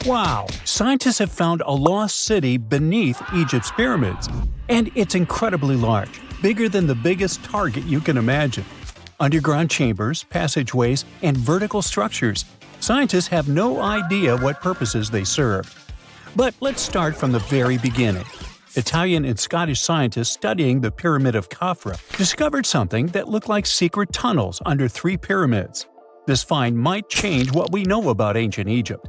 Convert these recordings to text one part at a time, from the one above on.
Wow! Scientists have found a lost city beneath Egypt's pyramids. And it's incredibly large, bigger than the biggest target you can imagine. Underground chambers, passageways, and vertical structures. Scientists have no idea what purposes they served. But let's start from the very beginning. Italian and Scottish scientists studying the Pyramid of Khafra discovered something that looked like secret tunnels under 3 pyramids. This find might change what we know about ancient Egypt.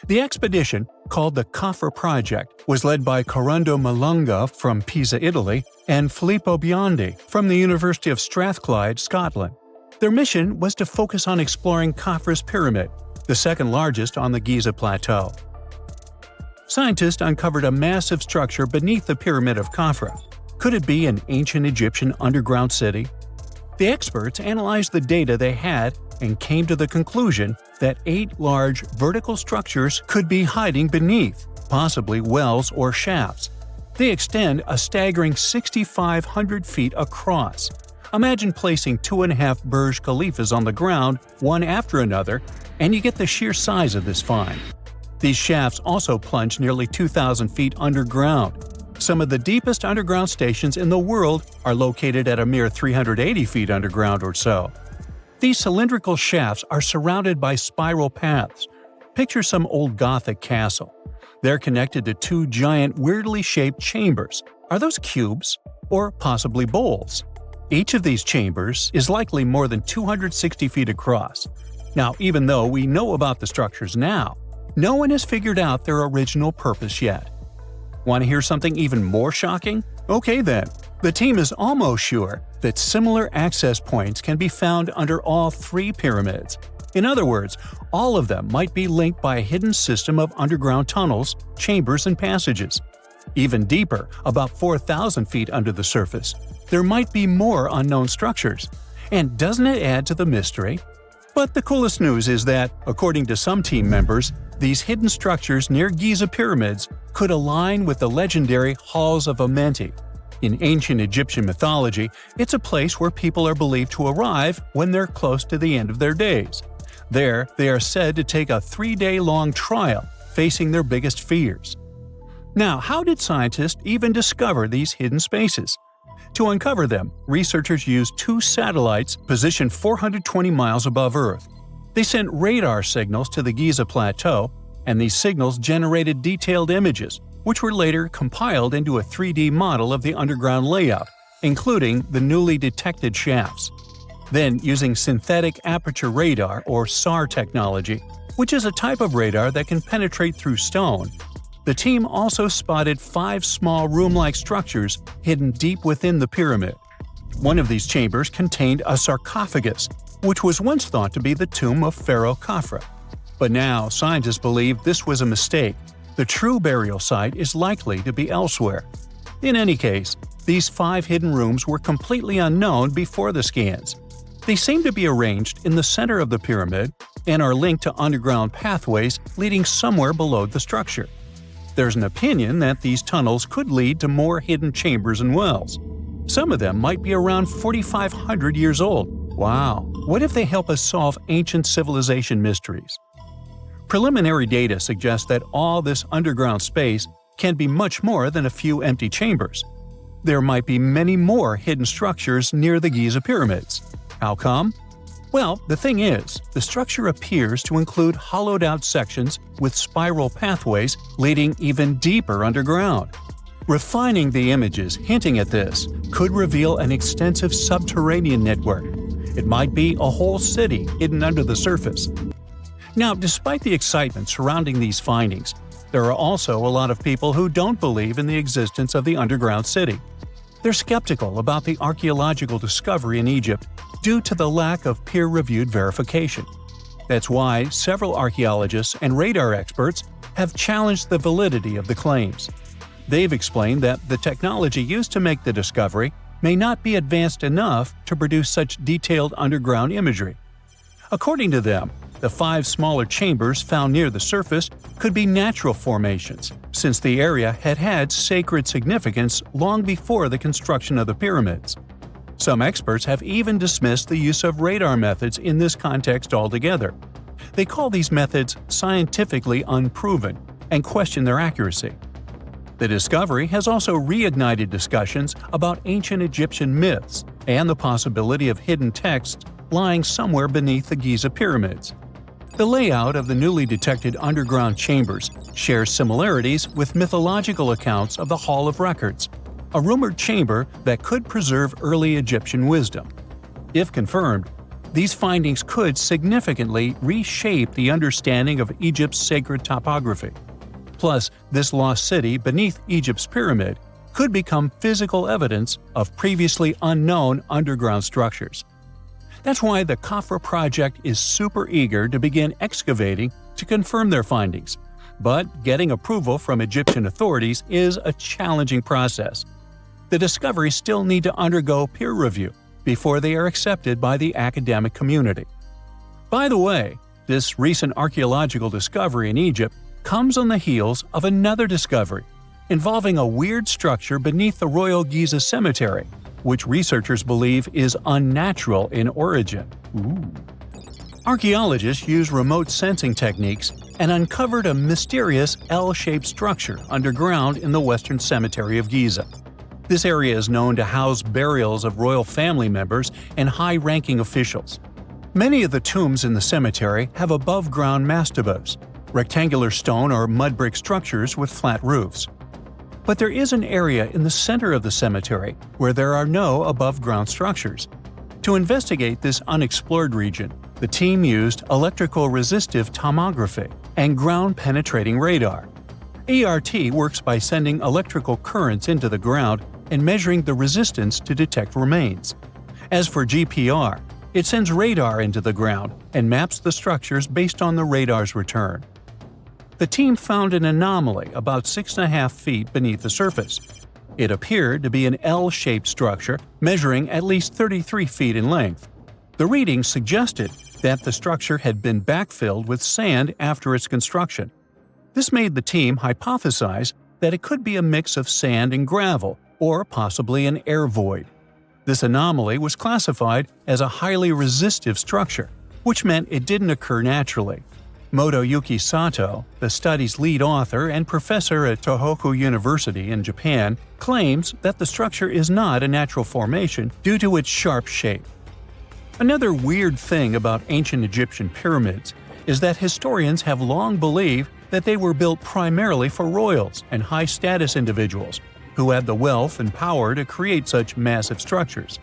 The expedition, called the Khafra Project, was led by Corrado Malunga from Pisa, Italy, and Filippo Biondi from the University of Strathclyde, Scotland. Their mission was to focus on exploring Khafra's pyramid, the second largest on the Giza Plateau. Scientists uncovered a massive structure beneath the Pyramid of Khafra. Could it be an ancient Egyptian underground city? The experts analyzed the data they had and came to the conclusion that 8 large vertical structures could be hiding beneath, possibly wells or shafts. They extend a staggering 6,500 feet across. Imagine placing 2.5 Burj Khalifas on the ground, one after another, and you get the sheer size of this find. These shafts also plunge nearly 2,000 feet underground. Some of the deepest underground stations in the world are located at a mere 380 feet underground or so. These cylindrical shafts are surrounded by spiral paths. Picture some old Gothic castle. They're connected to 2 giant, weirdly shaped chambers. Are those cubes? Or possibly bowls? Each of these chambers is likely more than 260 feet across. Now, even though we know about the structures now, no one has figured out their original purpose yet. Want to hear something even more shocking? Okay then. The team is almost sure that similar access points can be found under all 3 pyramids. In other words, all of them might be linked by a hidden system of underground tunnels, chambers, and passages. Even deeper, about 4,000 feet under the surface, there might be more unknown structures. And doesn't it add to the mystery? But the coolest news is that, according to some team members, these hidden structures near Giza pyramids could align with the legendary Halls of Amenti. In ancient Egyptian mythology, it's a place where people are believed to arrive when they're close to the end of their days. There, they are said to take a 3-day-long trial, facing their biggest fears. Now, how did scientists even discover these hidden spaces? To uncover them, researchers used 2 satellites positioned 420 miles above Earth. They sent radar signals to the Giza Plateau, and these signals generated detailed images, which were later compiled into a 3D model of the underground layout, including the newly detected shafts. Then, using synthetic aperture radar or SAR technology, which is a type of radar that can penetrate through stone, the team also spotted 5 small room-like structures hidden deep within the pyramid. One of these chambers contained a sarcophagus, which was once thought to be the tomb of Pharaoh Khafra. But now, scientists believe this was a mistake. The true burial site is likely to be elsewhere. In any case, these 5 hidden rooms were completely unknown before the scans. They seem to be arranged in the center of the pyramid and are linked to underground pathways leading somewhere below the structure. There's an opinion that these tunnels could lead to more hidden chambers and wells. Some of them might be around 4,500 years old. Wow! What if they help us solve ancient civilization mysteries? Preliminary data suggests that all this underground space can be much more than a few empty chambers. There might be many more hidden structures near the Giza pyramids. How come? Well, the thing is, the structure appears to include hollowed-out sections with spiral pathways leading even deeper underground. Refining the images hinting at this could reveal an extensive subterranean network. It might be a whole city hidden under the surface. Now, despite the excitement surrounding these findings, there are also a lot of people who don't believe in the existence of the underground city. They're skeptical about the archaeological discovery in Egypt due to the lack of peer-reviewed verification. That's why several archaeologists and radar experts have challenged the validity of the claims. They've explained that the technology used to make the discovery may not be advanced enough to produce such detailed underground imagery. According to them, the 5 smaller chambers found near the surface could be natural formations, since the area had had sacred significance long before the construction of the pyramids. Some experts have even dismissed the use of radar methods in this context altogether. They call these methods scientifically unproven and question their accuracy. The discovery has also reignited discussions about ancient Egyptian myths and the possibility of hidden texts lying somewhere beneath the Giza pyramids. The layout of the newly detected underground chambers shares similarities with mythological accounts of the Hall of Records, a rumored chamber that could preserve early Egyptian wisdom. If confirmed, these findings could significantly reshape the understanding of Egypt's sacred topography. Plus, this lost city beneath Egypt's pyramid could become physical evidence of previously unknown underground structures. That's why the Khafra project is super eager to begin excavating to confirm their findings. But getting approval from Egyptian authorities is a challenging process. The discoveries still need to undergo peer review before they are accepted by the academic community. By the way, this recent archaeological discovery in Egypt comes on the heels of another discovery involving a weird structure beneath the Royal Giza Cemetery, which researchers believe is unnatural in origin. Archaeologists used remote sensing techniques and uncovered a mysterious L-shaped structure underground in the Western Cemetery of Giza. This area is known to house burials of royal family members and high-ranking officials. Many of the tombs in the cemetery have above-ground mastabas, rectangular stone or mud brick structures with flat roofs. But there is an area in the center of the cemetery where there are no above-ground structures. To investigate this unexplored region, the team used electrical resistive tomography and ground-penetrating radar. ERT works by sending electrical currents into the ground and measuring the resistance to detect remains. As for GPR, it sends radar into the ground and maps the structures based on the radar's return. The team found an anomaly about 6.5 feet beneath the surface. It appeared to be an L-shaped structure measuring at least 33 feet in length. The readings suggested that the structure had been backfilled with sand after its construction. This made the team hypothesize that it could be a mix of sand and gravel, or possibly an air void. This anomaly was classified as a highly resistive structure, which meant it didn't occur naturally. Motoyuki Sato, the study's lead author and professor at Tohoku University in Japan, claims that the structure is not a natural formation due to its sharp shape. Another weird thing about ancient Egyptian pyramids is that historians have long believed that they were built primarily for royals and high-status individuals who had the wealth and power to create such massive structures.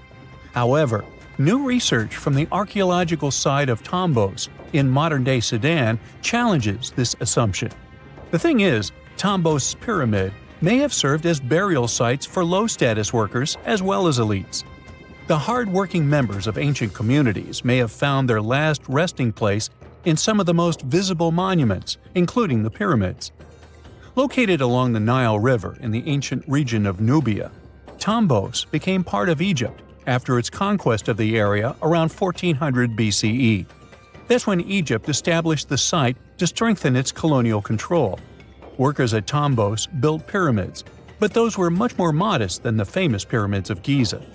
However, new research from the archaeological site of Tombos in modern-day Sudan challenges this assumption. The thing is, Tombos' pyramid may have served as burial sites for low-status workers as well as elites. The hard-working members of ancient communities may have found their last resting place in some of the most visible monuments, including the pyramids. Located along the Nile River in the ancient region of Nubia, Tombos became part of Egypt after its conquest of the area around 1400 BCE. That's when Egypt established the site to strengthen its colonial control. Workers at Tombos built pyramids, but those were much more modest than the famous pyramids of Giza.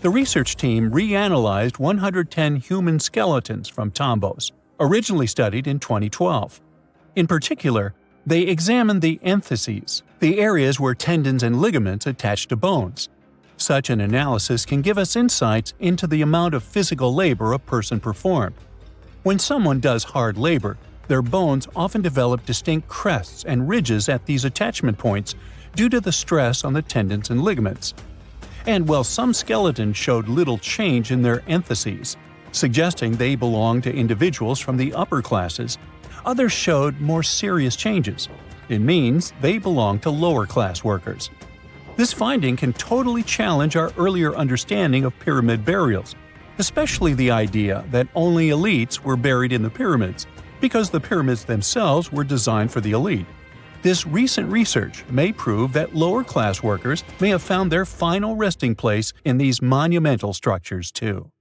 The research team reanalyzed 110 human skeletons from Tombos, originally studied in 2012. In particular, they examined the entheses, the areas where tendons and ligaments attach to bones. Such an analysis can give us insights into the amount of physical labor a person performed. When someone does hard labor, their bones often develop distinct crests and ridges at these attachment points due to the stress on the tendons and ligaments. And while some skeletons showed little change in their entheses, suggesting they belonged to individuals from the upper classes, others showed more serious changes. It means they belong to lower-class workers. This finding can totally challenge our earlier understanding of pyramid burials, especially the idea that only elites were buried in the pyramids, because the pyramids themselves were designed for the elite. This recent research may prove that lower-class workers may have found their final resting place in these monumental structures too.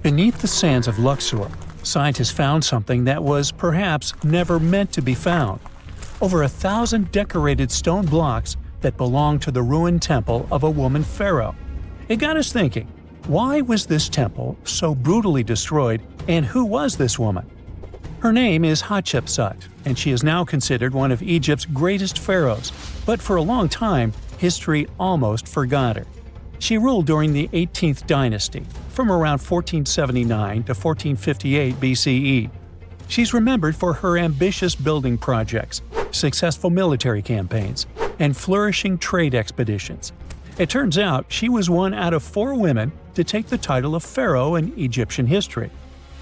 Beneath the sands of Luxor, scientists found something that was perhaps never meant to be found. Over 1,000 decorated stone blocks that belonged to the ruined temple of a woman pharaoh. It got us thinking, Why was this temple so brutally destroyed, and who was this woman? Her name is Hatshepsut, and she is now considered one of Egypt's greatest pharaohs, but for a long time, history almost forgot her. She ruled during the 18th dynasty, from around 1479 to 1458 BCE. She's remembered for her ambitious building projects, successful military campaigns, and flourishing trade expeditions. It turns out she was one out of 4 women to take the title of pharaoh in Egyptian history.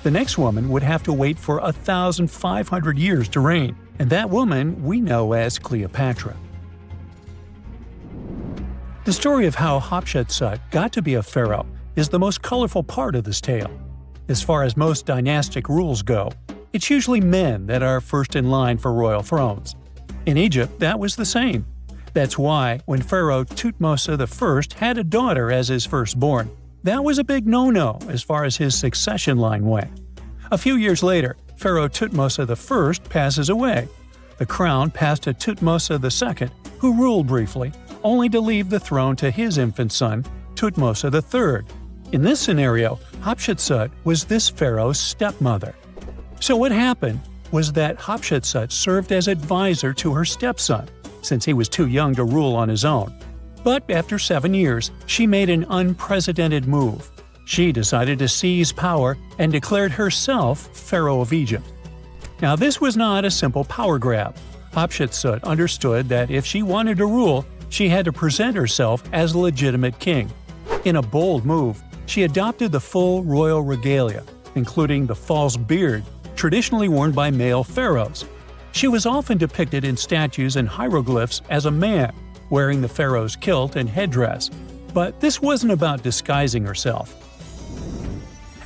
The next woman would have to wait for 1,500 years to reign, and that woman we know as Cleopatra. The story of how Hatshepsut got to be a pharaoh is the most colorful part of this tale. As far as most dynastic rules go, it's usually men that are first in line for royal thrones. In Egypt, that was the same. That's why, when Pharaoh Thutmose I had a daughter as his firstborn, that was a big no-no as far as his succession line went. A few years later, Pharaoh Thutmose I passes away. The crown passed to Thutmose II, who ruled briefly, only to leave the throne to his infant son, Thutmose III. In this scenario, Hatshepsut was this pharaoh's stepmother. So what happened was that Hatshepsut served as advisor to her stepson, since he was too young to rule on his own. But after 7 years, she made an unprecedented move. She decided to seize power and declared herself Pharaoh of Egypt. Now this was not a simple power grab. Hatshepsut understood that if she wanted to rule, she had to present herself as a legitimate king. In a bold move, she adopted the full royal regalia, including the false beard, traditionally worn by male pharaohs. She was often depicted in statues and hieroglyphs as a man, wearing the pharaoh's kilt and headdress. But this wasn't about disguising herself.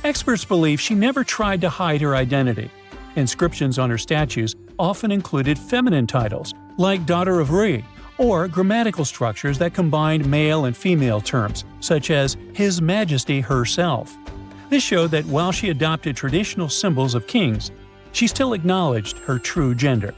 Experts believe she never tried to hide her identity. Inscriptions on her statues often included feminine titles, like Daughter of Re, or grammatical structures that combined male and female terms, such as His Majesty herself. This showed that while she adopted traditional symbols of kings, she still acknowledged her true gender.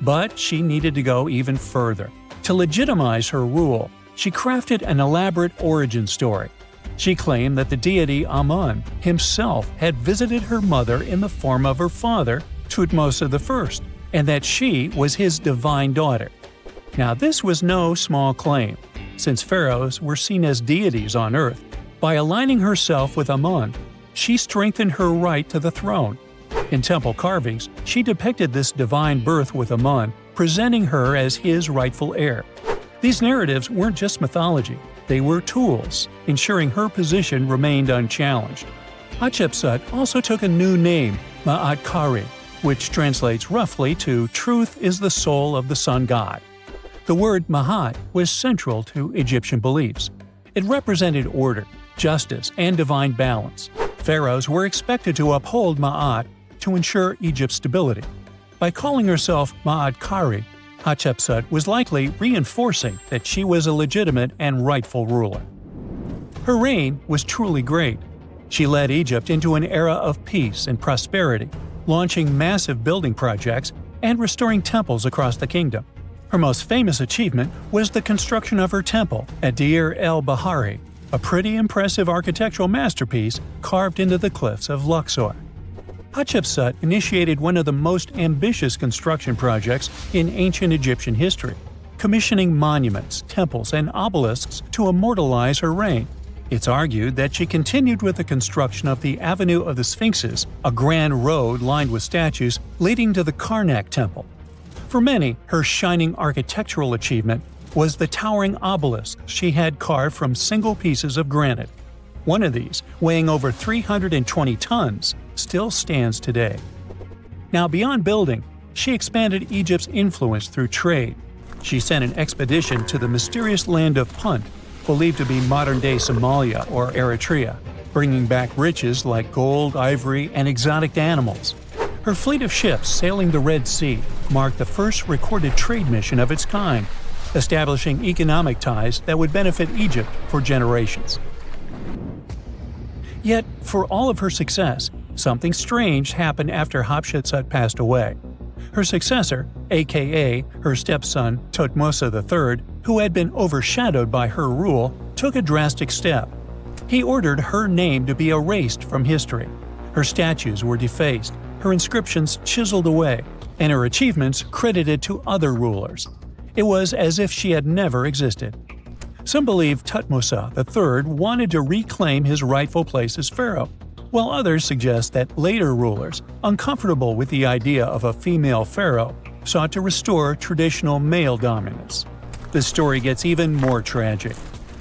But she needed to go even further. To legitimize her rule, she crafted an elaborate origin story. She claimed that the deity Amun himself had visited her mother in the form of her father, Thutmose I, and that she was his divine daughter. Now this was no small claim, since pharaohs were seen as deities on earth. By aligning herself with Amun, she strengthened her right to the throne. In temple carvings, she depicted this divine birth with Amun, presenting her as his rightful heir. These narratives weren't just mythology, they were tools, ensuring her position remained unchallenged. Hatshepsut also took a new name, Ma'at Kari, which translates roughly to "Truth is the soul of the sun god." The word Ma'at was central to Egyptian beliefs. It represented order, justice, and divine balance. Pharaohs were expected to uphold Ma'at to ensure Egypt's stability. By calling herself Ma'at Kari, Hatshepsut was likely reinforcing that she was a legitimate and rightful ruler. Her reign was truly great. She led Egypt into an era of peace and prosperity, launching massive building projects and restoring temples across the kingdom. Her most famous achievement was the construction of her temple at Deir el-Bahari, a pretty impressive architectural masterpiece carved into the cliffs of Luxor. Hatshepsut initiated one of the most ambitious construction projects in ancient Egyptian history, commissioning monuments, temples, and obelisks to immortalize her reign. It's argued that she continued with the construction of the Avenue of the Sphinxes, a grand road lined with statues leading to the Karnak Temple. For many, her shining architectural achievement was the towering obelisk she had carved from single pieces of granite. One of these, weighing over 320 tons, still stands today. Now, beyond building, she expanded Egypt's influence through trade. She sent an expedition to the mysterious land of Punt, believed to be modern-day Somalia or Eritrea, bringing back riches like gold, ivory, and exotic animals. Her fleet of ships sailing the Red Sea marked the first recorded trade mission of its kind, establishing economic ties that would benefit Egypt for generations. Yet, for all of her success, something strange happened after Hatshepsut passed away. Her successor, aka her stepson Thutmose III, who had been overshadowed by her rule, took a drastic step. He ordered her name to be erased from history. Her statues were defaced, her inscriptions chiseled away, and her achievements credited to other rulers. It was as if she had never existed. Some believe Thutmose III wanted to reclaim his rightful place as pharaoh, while others suggest that later rulers, uncomfortable with the idea of a female pharaoh, sought to restore traditional male dominance. The story gets even more tragic.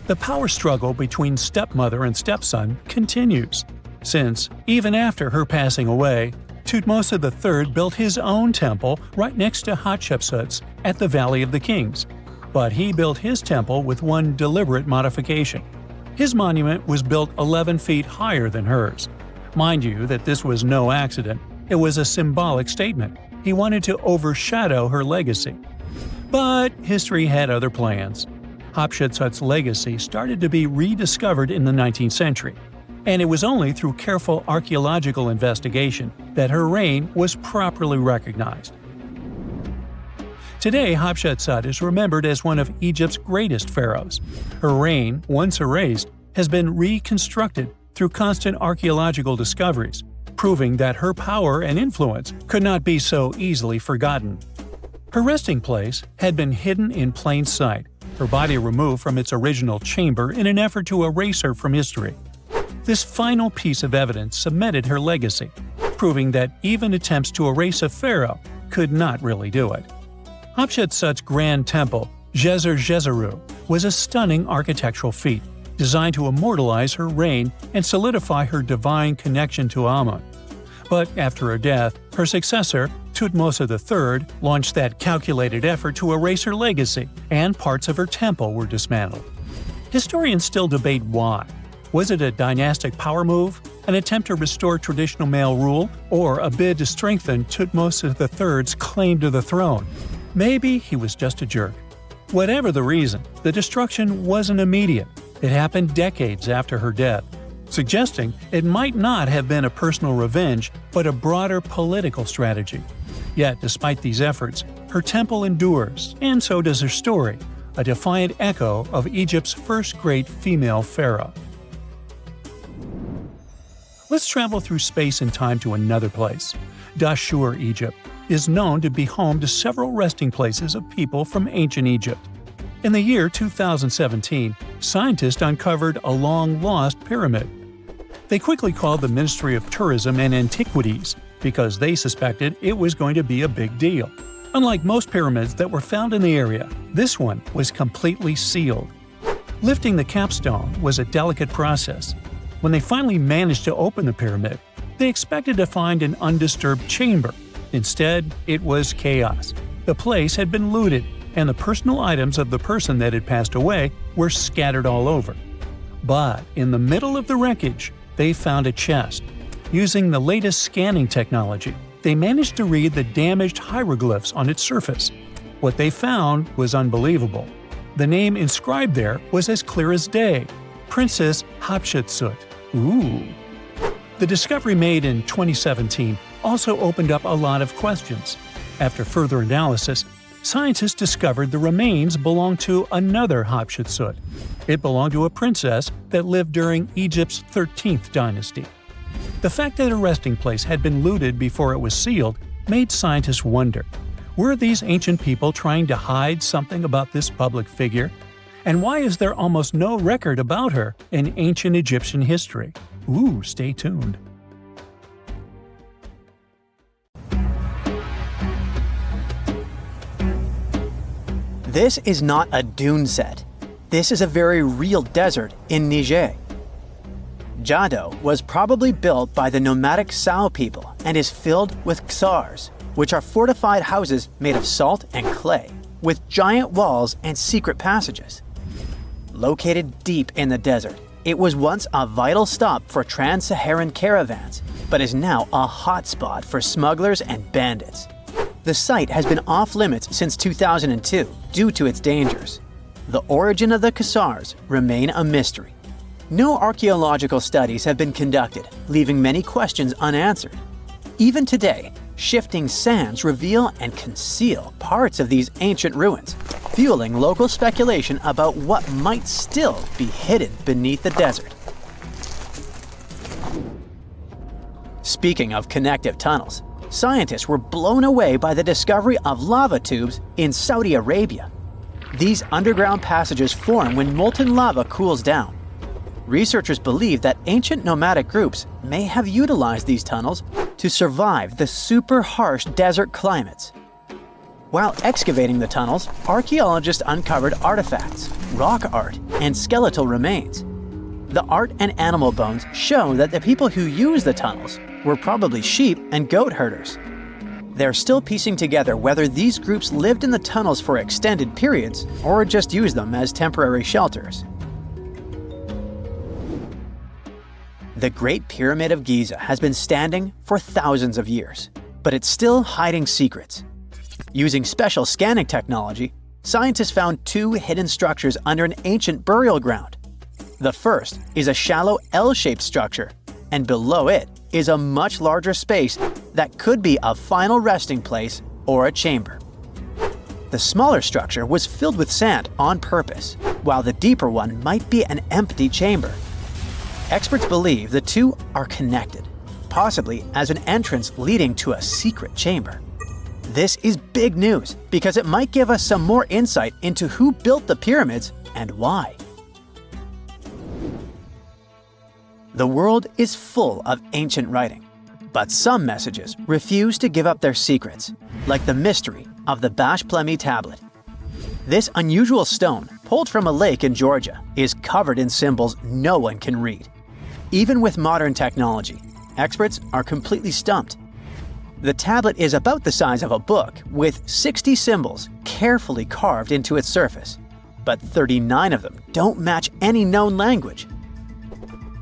The power struggle between stepmother and stepson continues, since, even after her passing away, Thutmose III built his own temple right next to Hatshepsut's at the Valley of the Kings. But he built his temple with one deliberate modification. His monument was built 11 feet higher than hers. Mind you that this was no accident, it was a symbolic statement. He wanted to overshadow her legacy. But history had other plans. Hatshepsut's legacy started to be rediscovered in the 19th century, and it was only through careful archaeological investigation that her reign was properly recognized. Today, Hatshepsut is remembered as one of Egypt's greatest pharaohs. Her reign, once erased, has been reconstructed through constant archaeological discoveries, proving that her power and influence could not be so easily forgotten. Her resting place had been hidden in plain sight, her body removed from its original chamber in an effort to erase her from history. This final piece of evidence cemented her legacy, proving that even attempts to erase a pharaoh could not really do it. Hatshepsut's grand temple, Djeser-Djeseru, was a stunning architectural feat, designed to immortalize her reign and solidify her divine connection to Amun. But after her death, her successor, Thutmose III, launched that calculated effort to erase her legacy, and parts of her temple were dismantled. Historians still debate why. Was it a dynastic power move, an attempt to restore traditional male rule, or a bid to strengthen Thutmose III's claim to the throne? Maybe he was just a jerk. Whatever the reason, the destruction wasn't immediate. It happened decades after her death, suggesting it might not have been a personal revenge, but a broader political strategy. Yet, despite these efforts, her temple endures, and so does her story, a defiant echo of Egypt's first great female pharaoh. Let's travel through space and time to another place. Dashur, Egypt, is known to be home to several resting places of people from ancient Egypt. In the year 2017, scientists uncovered a long-lost pyramid. They quickly called the Ministry of Tourism and Antiquities because they suspected it was going to be a big deal. Unlike most pyramids that were found in the area, this one was completely sealed. Lifting the capstone was a delicate process. When they finally managed to open the pyramid, they expected to find an undisturbed chamber. Instead, it was chaos. The place had been looted, and the personal items of the person that had passed away were scattered all over. But in the middle of the wreckage, they found a chest. Using the latest scanning technology, they managed to read the damaged hieroglyphs on its surface. What they found was unbelievable. The name inscribed there was as clear as day: Princess Hatshepsut. Ooh. The discovery made in 2017 also opened up a lot of questions. After further analysis, scientists discovered the remains belonged to another Hatshepsut. It belonged to a princess that lived during Egypt's 13th dynasty. The fact that her resting place had been looted before it was sealed made scientists wonder, were these ancient people trying to hide something about this public figure? And why is there almost no record about her in ancient Egyptian history? Ooh, stay tuned. This is not a dune set. This is a very real desert in Niger. Jado was probably built by the nomadic Sao people and is filled with ksars, which are fortified houses made of salt and clay, with giant walls and secret passages. Located deep in the desert, it was once a vital stop for trans-Saharan caravans, but is now a hotspot for smugglers and bandits. The site has been off-limits since 2002 due to its dangers. The origin of the ksars remain a mystery. No archaeological studies have been conducted, leaving many questions unanswered. Even today, shifting sands reveal and conceal parts of these ancient ruins, fueling local speculation about what might still be hidden beneath the desert. Speaking of connective tunnels, scientists were blown away by the discovery of lava tubes in Saudi Arabia. These underground passages form when molten lava cools down. Researchers believe that ancient nomadic groups may have utilized these tunnels to survive the super harsh desert climates. While excavating the tunnels, archaeologists uncovered artifacts, rock art, and skeletal remains. The art and animal bones show that the people who used the tunnels were probably sheep and goat herders. They're still piecing together whether these groups lived in the tunnels for extended periods or just used them as temporary shelters. The Great Pyramid of Giza has been standing for thousands of years, but it's still hiding secrets. Using special scanning technology, scientists found two hidden structures under an ancient burial ground. The first is a shallow L-shaped structure, and below it is a much larger space that could be a final resting place or a chamber. The smaller structure was filled with sand on purpose, while the deeper one might be an empty chamber. Experts believe the two are connected, possibly as an entrance leading to a secret chamber. This is big news because it might give us some more insight into who built the pyramids and why. The world is full of ancient writing, but some messages refuse to give up their secrets, like the mystery of the Bashplemi tablet. This unusual stone, pulled from a lake in Georgia, is covered in symbols no one can read. Even with modern technology, experts are completely stumped. The tablet is about the size of a book, with 60 symbols carefully carved into its surface, but 39 of them don't match any known language.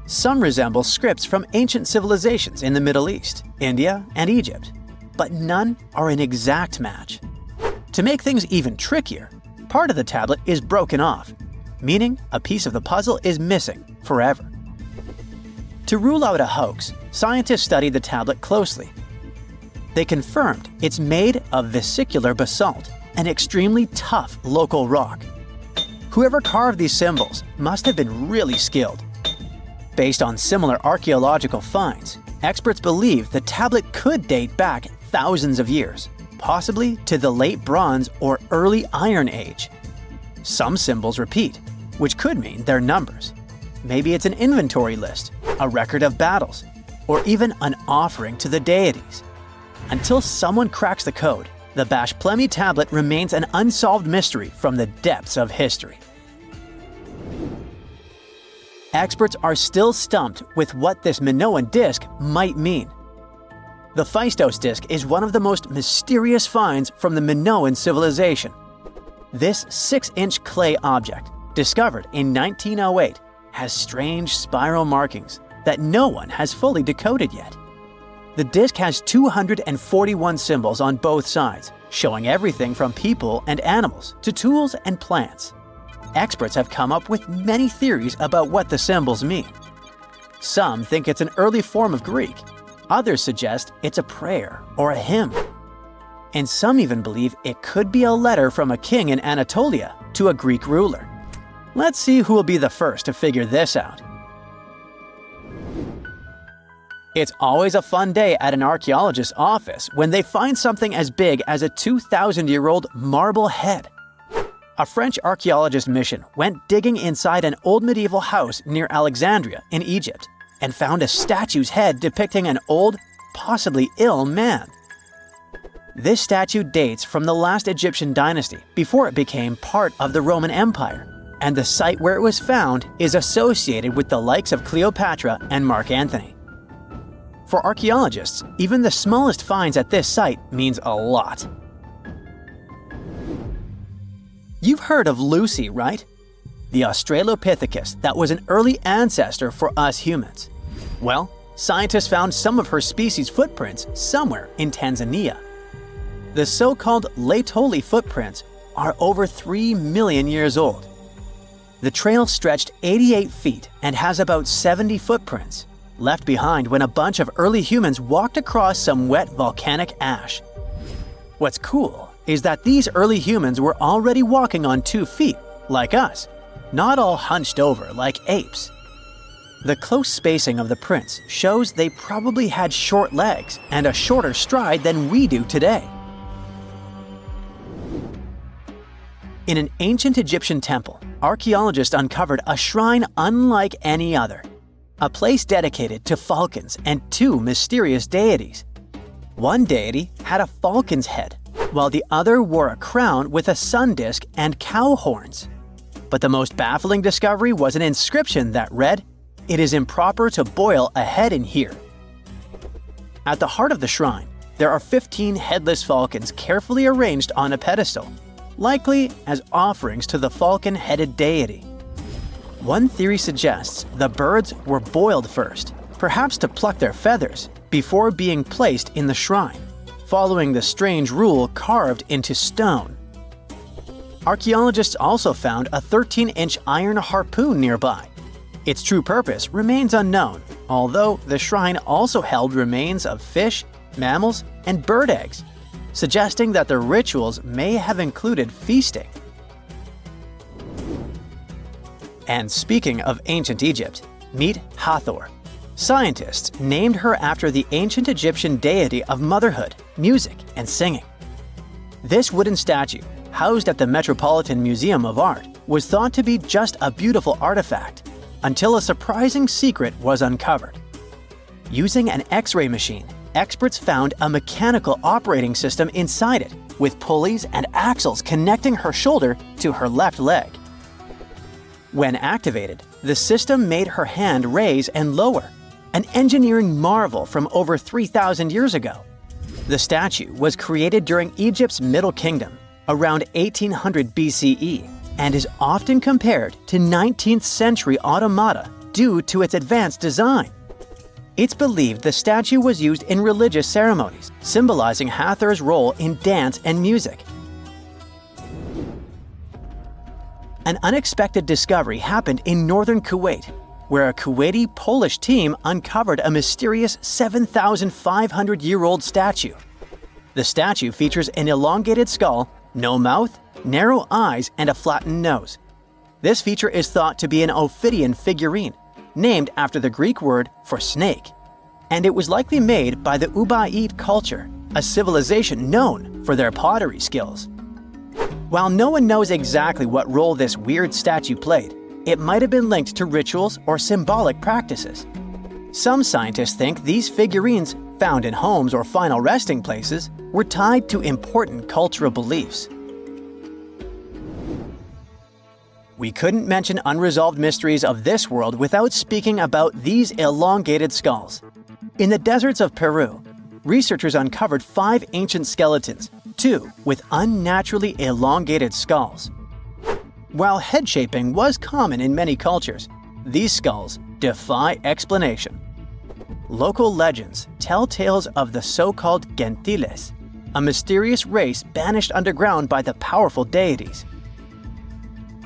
Some resemble scripts from ancient civilizations in the Middle East, India, and Egypt, but none are an exact match. To make things even trickier, part of the tablet is broken off, meaning a piece of the puzzle is missing forever. To rule out a hoax, scientists studied the tablet closely. They confirmed it's made of vesicular basalt, an extremely tough local rock. Whoever carved these symbols must have been really skilled. Based on similar archaeological finds, experts believe the tablet could date back thousands of years, possibly to the late Bronze or early Iron Age. Some symbols repeat, which could mean they're numbers. Maybe it's an inventory list, a record of battles, or even an offering to the deities. Until someone cracks the code, the Bashplemi tablet remains an unsolved mystery from the depths of history. Experts are still stumped with what this Minoan disk might mean. The Phaistos disk is one of the most mysterious finds from the Minoan civilization. This 6-inch clay object, discovered in 1908, has strange spiral markings that no one has fully decoded yet. The disk has 241 symbols on both sides, showing everything from people and animals to tools and plants. Experts have come up with many theories about what the symbols mean. Some think it's an early form of Greek. Others suggest it's a prayer or a hymn. And some even believe it could be a letter from a king in Anatolia to a Greek ruler. Let's see who will be the first to figure this out. It's always a fun day at an archaeologist's office when they find something as big as a 2,000-year-old marble head. A French archaeologist mission went digging inside an old medieval house near Alexandria in Egypt and found a statue's head depicting an old, possibly ill man. This statue dates from the last Egyptian dynasty before it became part of the Roman Empire, and the site where it was found is associated with the likes of Cleopatra and Mark Antony. For archaeologists, even the smallest finds at this site means a lot. You've heard of Lucy, right? The Australopithecus that was an early ancestor for us humans. Well, scientists found some of her species' footprints somewhere in Tanzania. The so-called Laetoli footprints are over 3 million years old. The trail stretched 88 feet and has about 70 footprints, left behind when a bunch of early humans walked across some wet volcanic ash. What's cool is that these early humans were already walking on 2 feet, like us, not all hunched over like apes. The close spacing of the prints shows they probably had short legs and a shorter stride than we do today. In an ancient Egyptian temple, archaeologists uncovered a shrine unlike any other, a place dedicated to falcons and two mysterious deities. One deity had a falcon's head, while the other wore a crown with a sun disk and cow horns. But the most baffling discovery was an inscription that read, "It is improper to boil a head in here." At the heart of the shrine, there are 15 headless falcons carefully arranged on a pedestal, likely as offerings to the falcon-headed deity. One theory suggests the birds were boiled first, perhaps to pluck their feathers, before being placed in the shrine, following the strange rule carved into stone. Archaeologists also found a 13-inch iron harpoon nearby. Its true purpose remains unknown, although the shrine also held remains of fish, mammals, and bird eggs, suggesting that the rituals may have included feasting. And speaking of ancient Egypt, meet Hathor. Scientists named her after the ancient Egyptian deity of motherhood, music, and singing. This wooden statue, housed at the Metropolitan Museum of Art, was thought to be just a beautiful artifact, until a surprising secret was uncovered. Using an X-ray machine, experts found a mechanical operating system inside it, with pulleys and axles connecting her shoulder to her left leg. When activated, the system made her hand raise and lower, an engineering marvel from over 3,000 years ago. The statue was created during Egypt's Middle Kingdom, around 1800 BCE, and is often compared to 19th century automata due to its advanced design. It's believed the statue was used in religious ceremonies, symbolizing Hathor's role in dance and music. An unexpected discovery happened in northern Kuwait, where a Kuwaiti-Polish team uncovered a mysterious 7,500-year-old statue. The statue features an elongated skull, no mouth, narrow eyes, and a flattened nose. This feature is thought to be an Ophidian figurine, named after the Greek word for snake, and it was likely made by the Ubaid culture, a civilization known for their pottery skills. While no one knows exactly what role this weird statue played, it might have been linked to rituals or symbolic practices. Some scientists think these figurines, found in homes or final resting places, were tied to important cultural beliefs. We couldn't mention unresolved mysteries of this world without speaking about these elongated skulls. In the deserts of Peru, researchers uncovered 5 ancient skeletons, 2 with unnaturally elongated skulls. While head shaping was common in many cultures, these skulls defy explanation. Local legends tell tales of the so-called gentiles, a mysterious race banished underground by the powerful deities.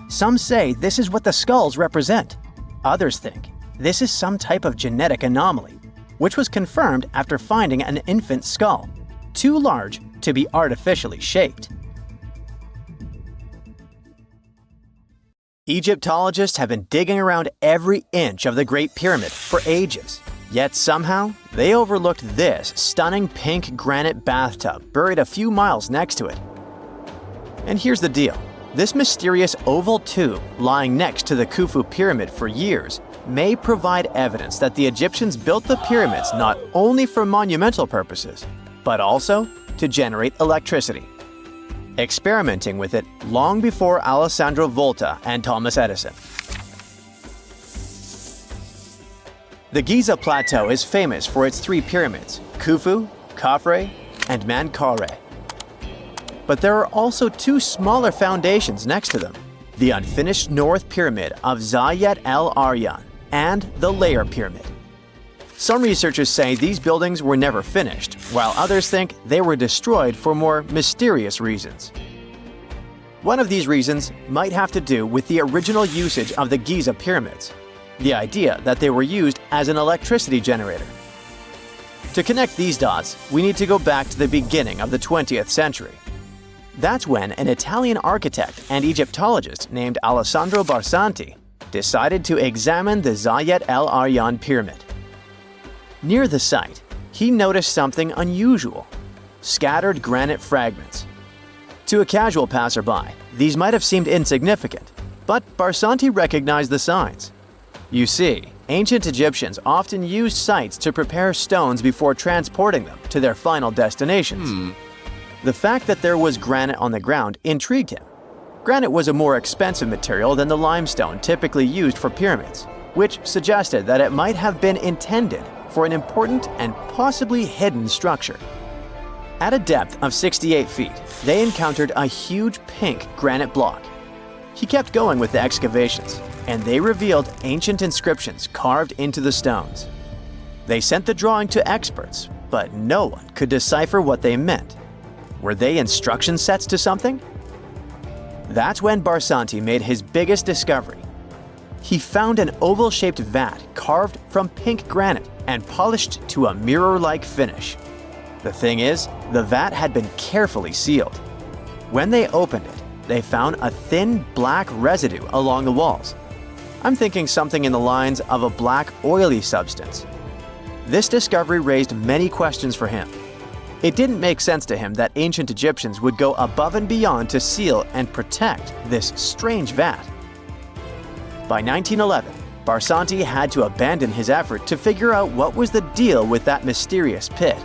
Some say this is what the skulls represent. Others think this is some type of genetic anomaly, which was confirmed after finding an infant skull, too large to be artificially shaped. Egyptologists have been digging around every inch of the Great Pyramid for ages. Yet somehow, they overlooked this stunning pink granite bathtub buried a few miles next to it. And here's the deal. This mysterious oval tube lying next to the Khufu pyramid for years may provide evidence that the Egyptians built the pyramids not only for monumental purposes, but also to generate electricity, experimenting with it long before Alessandro Volta and Thomas Edison. The Giza Plateau is famous for its 3 pyramids, Khufu, Khafre, and Menkaure. But there are also 2 smaller foundations next to them, the unfinished North Pyramid of Zayat el-Aryan and the Layer Pyramid. Some researchers say these buildings were never finished, while others think they were destroyed for more mysterious reasons. One of these reasons might have to do with the original usage of the Giza pyramids, the idea that they were used as an electricity generator. To connect these dots, we need to go back to the beginning of the 20th century. That's when an Italian architect and Egyptologist named Alessandro Barsanti decided to examine the Zayat El Aryan pyramid. Near the site, he noticed something unusual: scattered granite fragments. To a casual passerby, these might have seemed insignificant, but Barsanti recognized the signs. You see, ancient Egyptians often used sites to prepare stones before transporting them to their final destinations. The fact that there was granite on the ground intrigued him. Granite was a more expensive material than the limestone typically used for pyramids, which suggested that it might have been intended for an important and possibly hidden structure. At a depth of 68 feet, they encountered a huge pink granite block. He kept going with the excavations, and they revealed ancient inscriptions carved into the stones. They sent the drawing to experts, but no one could decipher what they meant. Were they instruction sets to something? That's when Barsanti made his biggest discovery. He found an oval-shaped vat carved from pink granite and polished to a mirror-like finish. The thing is, the vat had been carefully sealed. When they opened it, they found a thin black residue along the walls. I'm thinking something in the lines of a black oily substance. This discovery raised many questions for him. It didn't make sense to him that ancient Egyptians would go above and beyond to seal and protect this strange vat. By 1911, Barsanti had to abandon his effort to figure out what was the deal with that mysterious pit.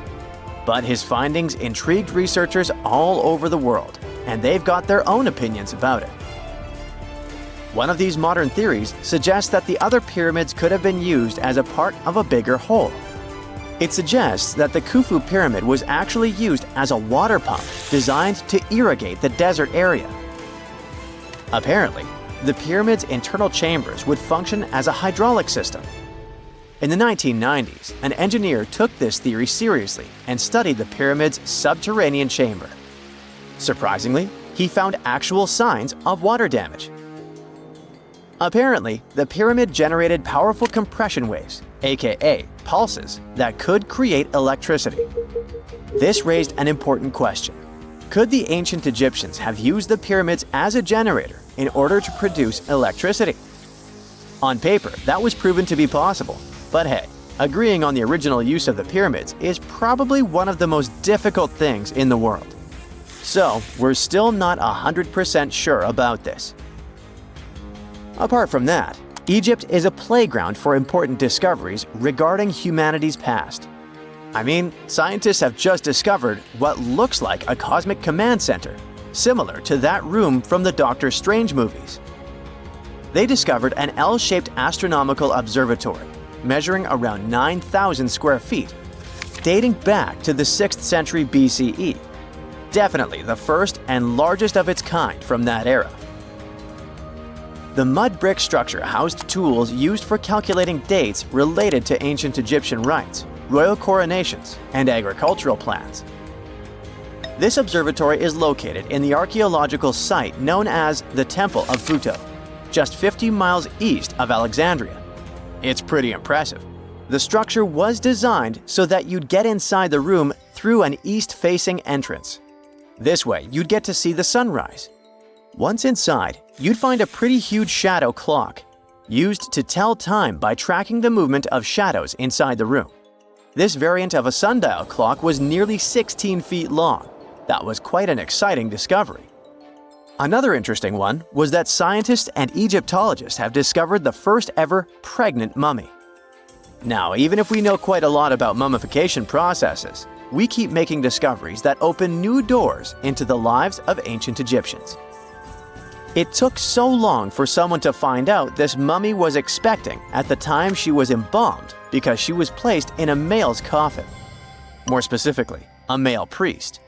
But his findings intrigued researchers all over the world, and they've got their own opinions about it. One of these modern theories suggests that the other pyramids could have been used as a part of a bigger whole. It suggests that the Khufu pyramid was actually used as a water pump designed to irrigate the desert area. Apparently, the pyramid's internal chambers would function as a hydraulic system. In the 1990s, an engineer took this theory seriously and studied the pyramid's subterranean chamber. Surprisingly, he found actual signs of water damage. Apparently, the pyramid generated powerful compression waves, aka pulses, that could create electricity. This raised an important question. Could the ancient Egyptians have used the pyramids as a generator in order to produce electricity? On paper, that was proven to be possible. But hey, agreeing on the original use of the pyramids is probably one of the most difficult things in the world. So, we're still not 100% sure about this. Apart from that, Egypt is a playground for important discoveries regarding humanity's past. I mean, scientists have just discovered what looks like a cosmic command center, similar to that room from the Doctor Strange movies. They discovered an L-shaped astronomical observatory, measuring around 9,000 square feet, dating back to the 6th century BCE. Definitely the first and largest of its kind from that era. The mud brick structure housed tools used for calculating dates related to ancient Egyptian rites, royal coronations, and agricultural plans. This observatory is located in the archaeological site known as the Temple of Futo, just 50 miles east of Alexandria. It's pretty impressive. The structure was designed so that you'd get inside the room through an east-facing entrance. This way, you'd get to see the sunrise. Once inside, you'd find a pretty huge shadow clock, used to tell time by tracking the movement of shadows inside the room. This variant of a sundial clock was nearly 16 feet long. That was quite an exciting discovery. Another interesting one was that scientists and Egyptologists have discovered the first ever pregnant mummy. Now, even if we know quite a lot about mummification processes, we keep making discoveries that open new doors into the lives of ancient Egyptians. It took so long for someone to find out this mummy was expecting at the time she was embalmed because she was placed in a male's coffin. More specifically, a male priest.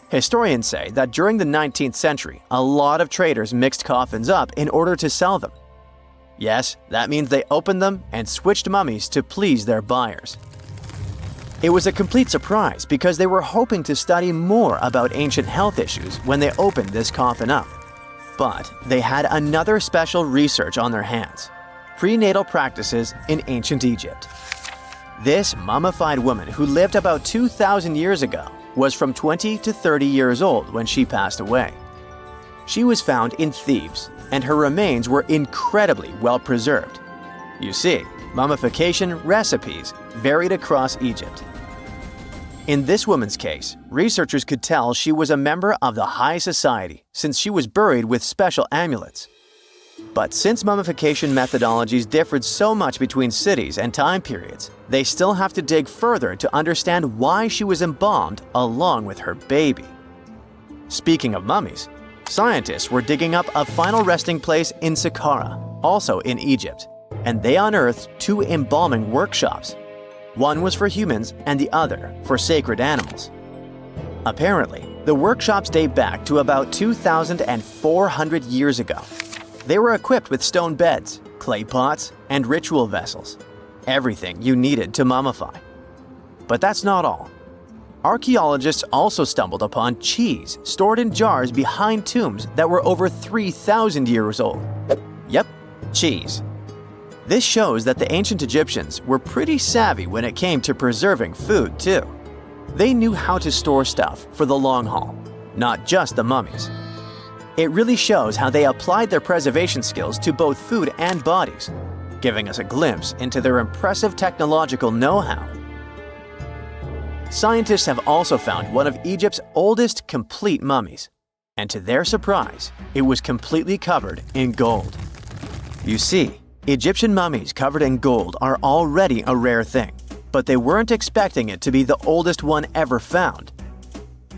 Historians say that during the 19th century, a lot of traders mixed coffins up in order to sell them. Yes, that means they opened them and switched mummies to please their buyers. It was a complete surprise because they were hoping to study more about ancient health issues when they opened this coffin up. But they had another special research on their hands: prenatal practices in ancient Egypt. This mummified woman who lived about 2,000 years ago was from 20 to 30 years old when she passed away. She was found in Thebes, and her remains were incredibly well preserved. You see, mummification recipes varied across Egypt. In this woman's case, researchers could tell she was a member of the high society since she was buried with special amulets. But since mummification methodologies differed so much between cities and time periods, they still have to dig further to understand why she was embalmed along with her baby. Speaking of mummies, scientists were digging up a final resting place in Saqqara, also in Egypt, and they unearthed two embalming workshops. One was for humans and the other for sacred animals. Apparently, the workshops date back to about 2,400 years ago. They were equipped with stone beds, clay pots, and ritual vessels. Everything you needed to mummify. But that's not all. Archaeologists also stumbled upon cheese stored in jars behind tombs that were over 3,000 years old. Yep, cheese. This shows that the ancient Egyptians were pretty savvy when it came to preserving food, too. They knew how to store stuff for the long haul, not just the mummies. It really shows how they applied their preservation skills to both food and bodies, giving us a glimpse into their impressive technological know-how. Scientists have also found one of Egypt's oldest complete mummies, and to their surprise, it was completely covered in gold. You see, Egyptian mummies covered in gold are already a rare thing, but they weren't expecting it to be the oldest one ever found.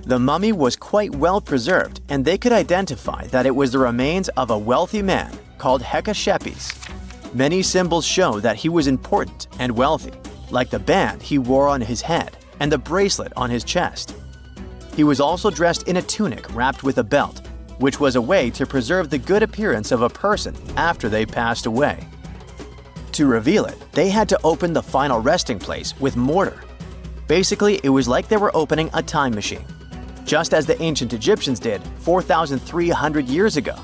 The mummy was quite well preserved, and they could identify that it was the remains of a wealthy man called Hekashepes. Many symbols show that he was important and wealthy, like the band he wore on his head and the bracelet on his chest. He was also dressed in a tunic wrapped with a belt, which was a way to preserve the good appearance of a person after they passed away. To reveal it, they had to open the final resting place with mortar. Basically, it was like they were opening a time machine, just as the ancient Egyptians did 4,300 years ago.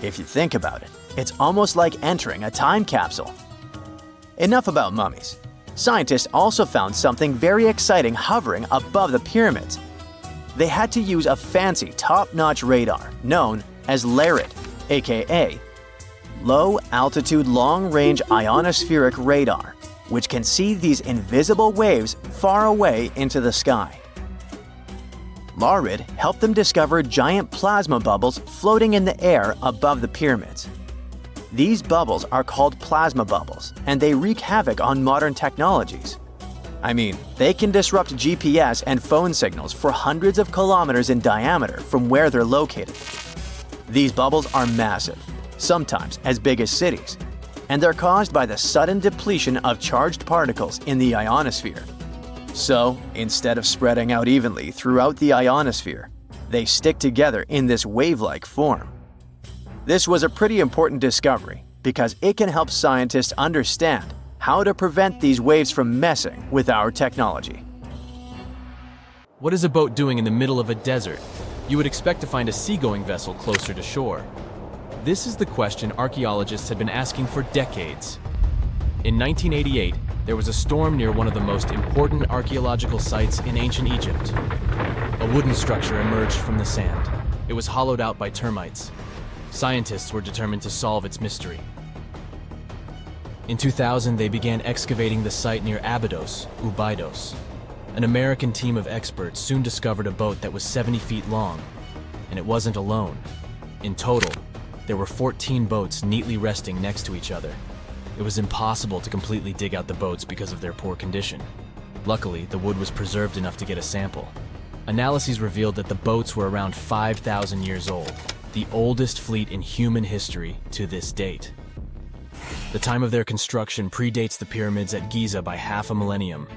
If you think about it, it's almost like entering a time capsule. Enough about mummies. Scientists also found something very exciting hovering above the pyramids. They had to use a fancy top-notch radar known as LARID, aka Low Altitude Long Range Ionospheric Radar, which can see these invisible waves far away into the sky. LARID helped them discover giant plasma bubbles floating in the air above the pyramids. These bubbles are called plasma bubbles, and they wreak havoc on modern technologies. I mean, they can disrupt GPS and phone signals for hundreds of kilometers in diameter from where they're located. These bubbles are massive, sometimes as big as cities, and they're caused by the sudden depletion of charged particles in the ionosphere. So, instead of spreading out evenly throughout the ionosphere, they stick together in this wave-like form. This was a pretty important discovery because it can help scientists understand how to prevent these waves from messing with our technology. What is a boat doing in the middle of a desert? You would expect to find a seagoing vessel closer to shore. This is the question archaeologists had been asking for decades. In 1988, there was a storm near one of the most important archaeological sites in ancient Egypt. A wooden structure emerged from the sand. It was hollowed out by termites. Scientists were determined to solve its mystery. In 2000, they began excavating the site near Abydos, Ubidos. An American team of experts soon discovered a boat that was 70 feet long, and it wasn't alone. In total, there were 14 boats neatly resting next to each other. It was impossible to completely dig out the boats because of their poor condition. Luckily, the wood was preserved enough to get a sample. Analyses revealed that the boats were around 5,000 years old, the oldest fleet in human history to this date. The time of their construction predates the pyramids at Giza by half a millennium.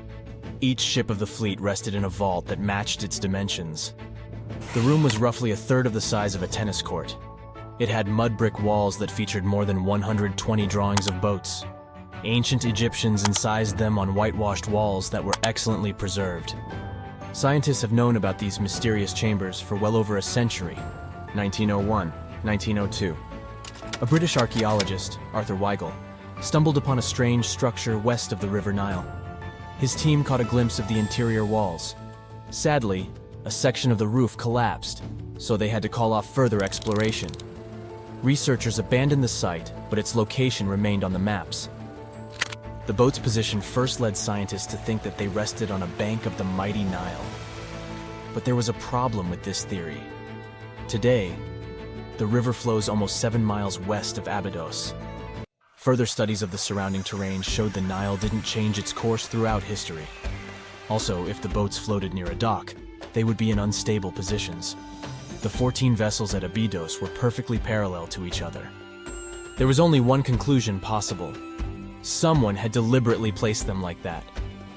Each ship of the fleet rested in a vault that matched its dimensions. The room was roughly a third of the size of a tennis court. It had mud brick walls that featured more than 120 drawings of boats. Ancient Egyptians incised them on whitewashed walls that were excellently preserved. Scientists have known about these mysterious chambers for well over a century. 1901, 1902. A British archaeologist, Arthur Weigel, stumbled upon a strange structure west of the River Nile. His team caught a glimpse of the interior walls. Sadly, a section of the roof collapsed, so they had to call off further exploration. Researchers abandoned the site, but its location remained on the maps. The boat's position first led scientists to think that they rested on a bank of the mighty Nile. But there was a problem with this theory. Today, the river flows almost 7 miles west of Abydos. Further studies of the surrounding terrain showed the Nile didn't change its course throughout history. Also, if the boats floated near a dock, they would be in unstable positions. The 14 vessels at Abydos were perfectly parallel to each other. There was only one conclusion possible. Someone had deliberately placed them like that.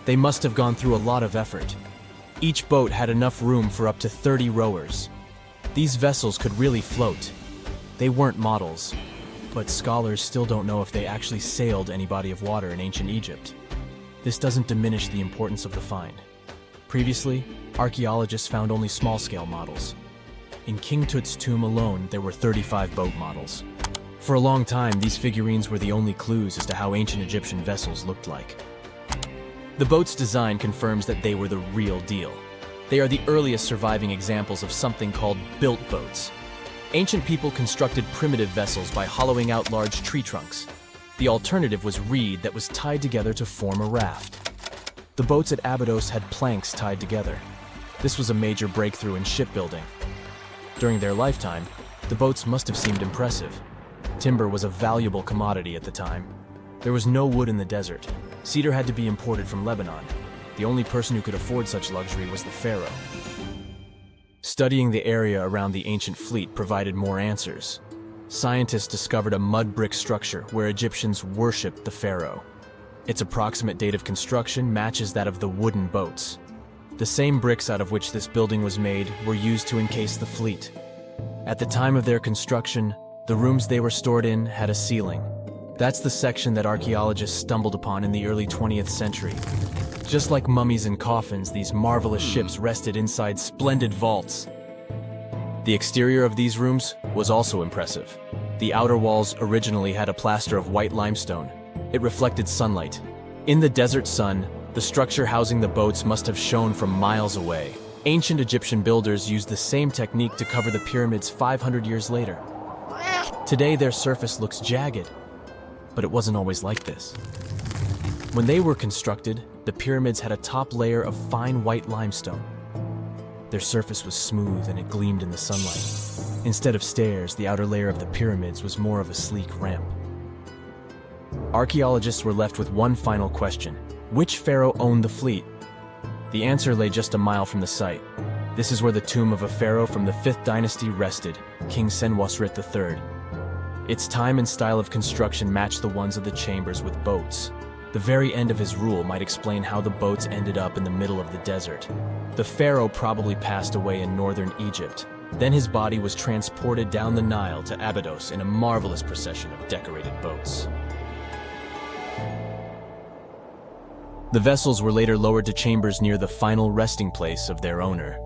They must have gone through a lot of effort. Each boat had enough room for up to 30 rowers. These vessels could really float. They weren't models, but scholars still don't know if they actually sailed any body of water in ancient Egypt. This doesn't diminish the importance of the find. Previously, archaeologists found only small-scale models. In King Tut's tomb alone, there were 35 boat models. For a long time, these figurines were the only clues as to how ancient Egyptian vessels looked like. The boat's design confirms that they were the real deal. They are the earliest surviving examples of something called built boats. Ancient people constructed primitive vessels by hollowing out large tree trunks. The alternative was reed that was tied together to form a raft. The boats at Abydos had planks tied together. This was a major breakthrough in shipbuilding. During their lifetime, the boats must have seemed impressive. Timber was a valuable commodity at the time. There was no wood in the desert. Cedar had to be imported from Lebanon. The only person who could afford such luxury was the pharaoh. Studying the area around the ancient fleet provided more answers. Scientists discovered a mud brick structure where Egyptians worshipped the pharaoh. Its approximate date of construction matches that of the wooden boats. The same bricks out of which this building was made were used to encase the fleet. At the time of their construction, the rooms they were stored in had a ceiling. That's the section that archaeologists stumbled upon in the early 20th century. Just like mummies and coffins, these marvelous ships rested inside splendid vaults. The exterior of these rooms was also impressive. The outer walls originally had a plaster of white limestone. It reflected sunlight. In the desert sun, the structure housing the boats must have shone from miles away. Ancient Egyptian builders used the same technique to cover the pyramids 500 years later. Today, their surface looks jagged, but it wasn't always like this. When they were constructed, the pyramids had a top layer of fine white limestone. Their surface was smooth and it gleamed in the sunlight. Instead of stairs, the outer layer of the pyramids was more of a sleek ramp. Archaeologists were left with one final question. Which pharaoh owned the fleet? The answer lay just a mile from the site. This is where the tomb of a pharaoh from the 5th dynasty rested, King Senwosret III. Its time and style of construction matched the ones of the chambers with boats. The very end of his rule might explain how the boats ended up in the middle of the desert. The pharaoh probably passed away in northern Egypt. Then his body was transported down the Nile to Abydos in a marvelous procession of decorated boats. The vessels were later lowered to chambers near the final resting place of their owner.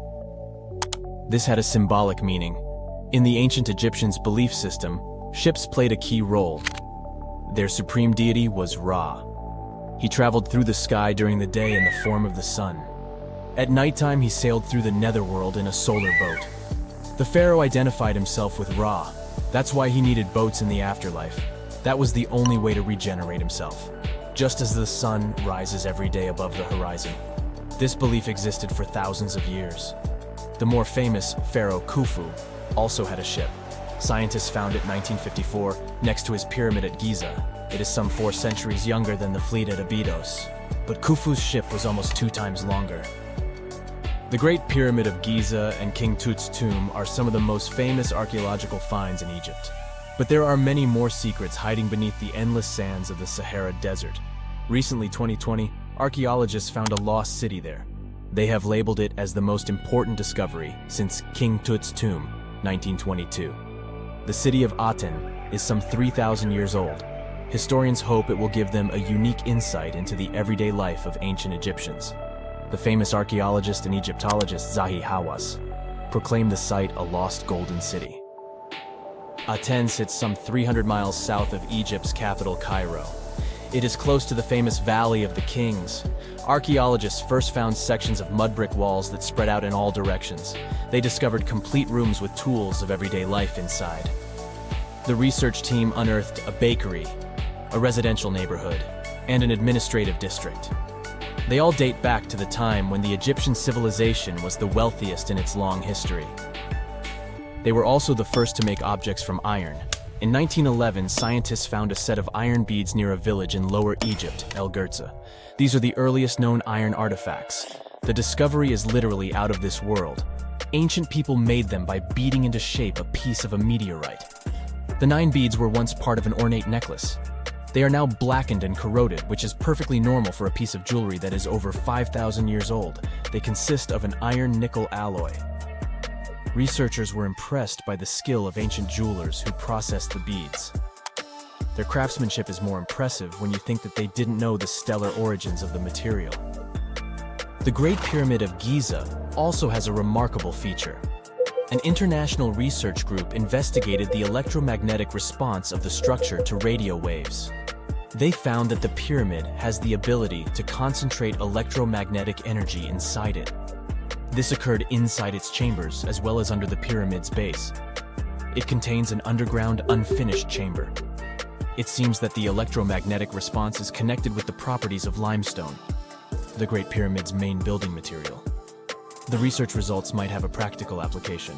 This had a symbolic meaning. In the ancient Egyptians' belief system, ships played a key role. Their supreme deity was Ra. He traveled through the sky during the day in the form of the sun. At nighttime, he sailed through the netherworld in a solar boat. The pharaoh identified himself with Ra. That's why he needed boats in the afterlife. That was the only way to regenerate himself. Just as the sun rises every day above the horizon. This belief existed for thousands of years. The more famous Pharaoh Khufu also had a ship. Scientists found it in 1954 next to his pyramid at Giza. It is some 4 centuries younger than the fleet at Abydos, but Khufu's ship was almost 2 times longer. The Great Pyramid of Giza and King Tut's tomb are some of the most famous archaeological finds in Egypt. But there are many more secrets hiding beneath the endless sands of the Sahara Desert. Recently, 2020, archaeologists found a lost city there. They have labeled it as the most important discovery since King Tut's tomb, 1922. The city of Aten is some 3,000 years old. Historians hope it will give them a unique insight into the everyday life of ancient Egyptians. The famous archaeologist and Egyptologist Zahi Hawass proclaimed the site a lost golden city. Aten sits some 300 miles south of Egypt's capital, Cairo. It is close to the famous Valley of the Kings. Archaeologists first found sections of mud brick walls that spread out in all directions. They discovered complete rooms with tools of everyday life inside. The research team unearthed a bakery, a residential neighborhood, and an administrative district. They all date back to the time when the Egyptian civilization was the wealthiest in its long history. They were also the first to make objects from iron. In 1911, scientists found a set of iron beads near a village in Lower Egypt, El Girza. These are the earliest known iron artifacts. The discovery is literally out of this world. Ancient people made them by beating into shape a piece of a meteorite. The 9 beads were once part of an ornate necklace. They are now blackened and corroded, which is perfectly normal for a piece of jewelry that is over 5,000 years old. They consist of an iron-nickel alloy. Researchers were impressed by the skill of ancient jewelers who processed the beads. Their craftsmanship is more impressive when you think that they didn't know the stellar origins of the material. The Great Pyramid of Giza also has a remarkable feature. An international research group investigated the electromagnetic response of the structure to radio waves. They found that the pyramid has the ability to concentrate electromagnetic energy inside it. This occurred inside its chambers as well as under the pyramid's base. It contains an underground, unfinished chamber. It seems that the electromagnetic response is connected with the properties of limestone, the Great Pyramid's main building material. The research results might have a practical application.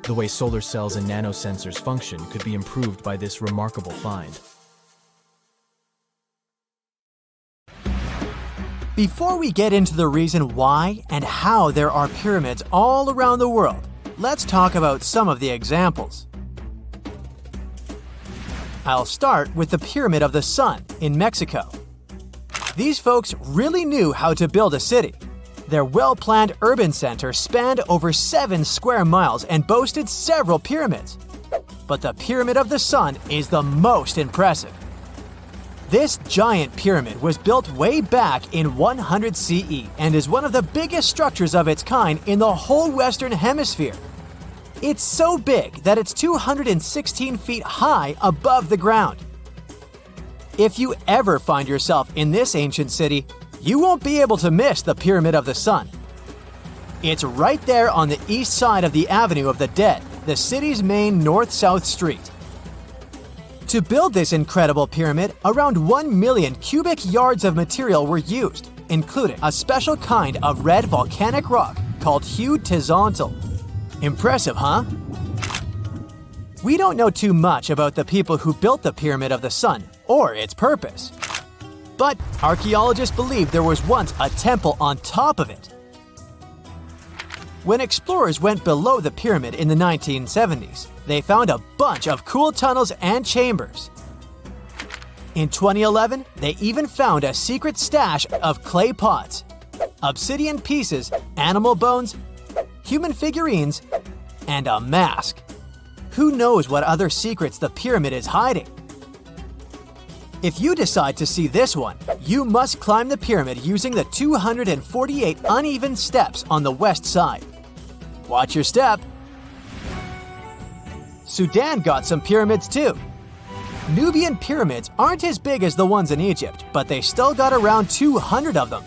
The way solar cells and nanosensors function could be improved by this remarkable find. Before we get into the reason why and how there are pyramids all around the world, let's talk about some of the examples. I'll start with the Pyramid of the Sun in Mexico. These folks really knew how to build a city. Their well-planned urban center spanned over 7 square miles and boasted several pyramids. But the Pyramid of the Sun is the most impressive. This giant pyramid was built way back in 100 CE and is one of the biggest structures of its kind in the whole Western Hemisphere. It's so big that it's 216 feet high above the ground. If you ever find yourself in this ancient city, you won't be able to miss the Pyramid of the Sun. It's right there on the east side of the Avenue of the Dead, the city's main north-south street. To build this incredible pyramid, around 1 million cubic yards of material were used, including a special kind of red volcanic rock called hued tizontal. Impressive, huh? We don't know too much about the people who built the Pyramid of the Sun or its purpose. But archaeologists believe there was once a temple on top of it. When explorers went below the pyramid in the 1970s, they found a bunch of cool tunnels and chambers. In 2011, they even found a secret stash of clay pots, obsidian pieces, animal bones, human figurines, and a mask. Who knows what other secrets the pyramid is hiding? If you decide to see this one, you must climb the pyramid using the 248 uneven steps on the west side. Watch your step. Sudan got some pyramids too. Nubian pyramids aren't as big as the ones in Egypt, but they still got around 200 of them.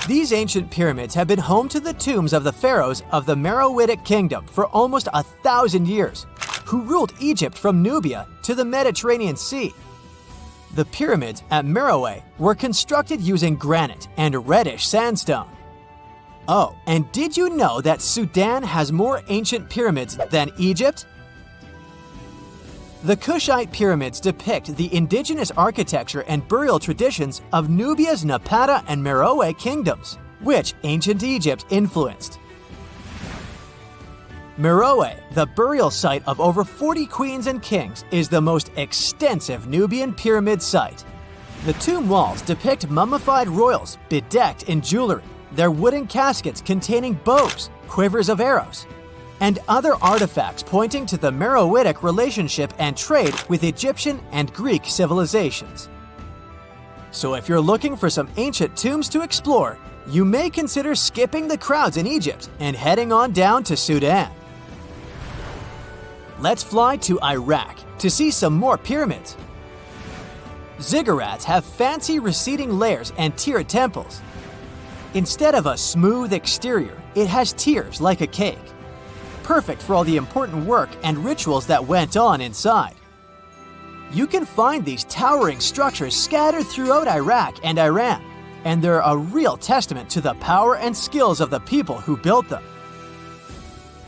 These ancient pyramids have been home to the tombs of the pharaohs of the Meroitic Kingdom for almost 1,000 years, who ruled Egypt from Nubia to the Mediterranean Sea. The pyramids at Meroe were constructed using granite and reddish sandstone. Oh, and did you know that Sudan has more ancient pyramids than Egypt? The Kushite pyramids depict the indigenous architecture and burial traditions of Nubia's Napata and Meroe kingdoms, which ancient Egypt influenced. Meroe, the burial site of over 40 queens and kings, is the most extensive Nubian pyramid site. The tomb walls depict mummified royals bedecked in jewelry, their wooden caskets containing bows, quivers of arrows, and other artifacts pointing to the Meroitic relationship and trade with Egyptian and Greek civilizations. So if you're looking for some ancient tombs to explore, you may consider skipping the crowds in Egypt and heading on down to Sudan. Let's fly to Iraq to see some more pyramids. Ziggurats have fancy receding layers and tiered temples. Instead of a smooth exterior, it has tiers like a cake. Perfect for all the important work and rituals that went on inside. You can find these towering structures scattered throughout Iraq and Iran, and they're a real testament to the power and skills of the people who built them.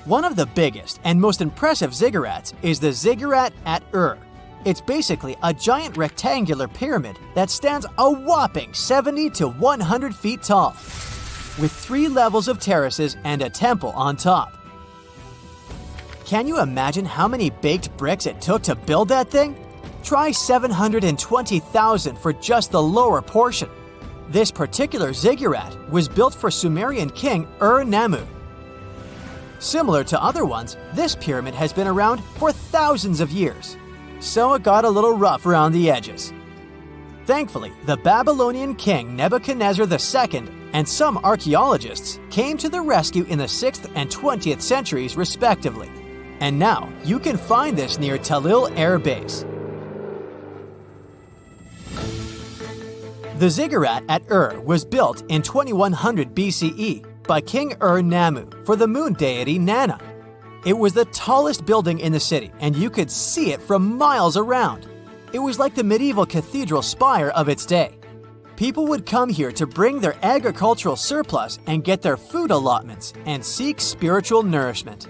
One of the biggest and most impressive ziggurats is the ziggurat at Ur. It's basically a giant rectangular pyramid that stands a whopping 70 to 100 feet tall, with 3 levels of terraces and a temple on top. Can you imagine how many baked bricks it took to build that thing? Try 720,000 for just the lower portion. This particular ziggurat was built for Sumerian king Ur-Nammu. Similar to other ones, this pyramid has been around for thousands of years, so it got a little rough around the edges. Thankfully, the Babylonian king Nebuchadnezzar II and some archaeologists came to the rescue in the 6th and 20th centuries respectively, and now you can find this near Talil Air Base. The ziggurat at Ur was built in 2100 BCE by King Ur-Nammu for the moon deity Nana. It was the tallest building in the city, and you could see it from miles around. It was like the medieval cathedral spire of its day. People would come here to bring their agricultural surplus and get their food allotments and seek spiritual nourishment.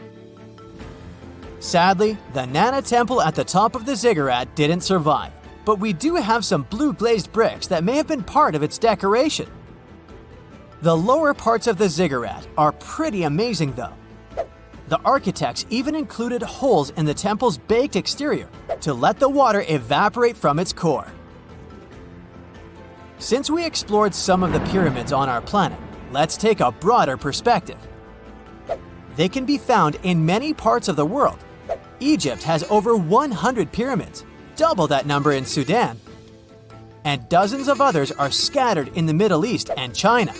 Sadly, the Nana temple at the top of the ziggurat didn't survive, but we do have some blue glazed bricks that may have been part of its decoration. The lower parts of the ziggurat are pretty amazing though. The architects even included holes in the temple's baked exterior to let the water evaporate from its core. Since we explored some of the pyramids on our planet, let's take a broader perspective. They can be found in many parts of the world. Egypt has over 100 pyramids, double that number in Sudan, and dozens of others are scattered in the Middle East and China.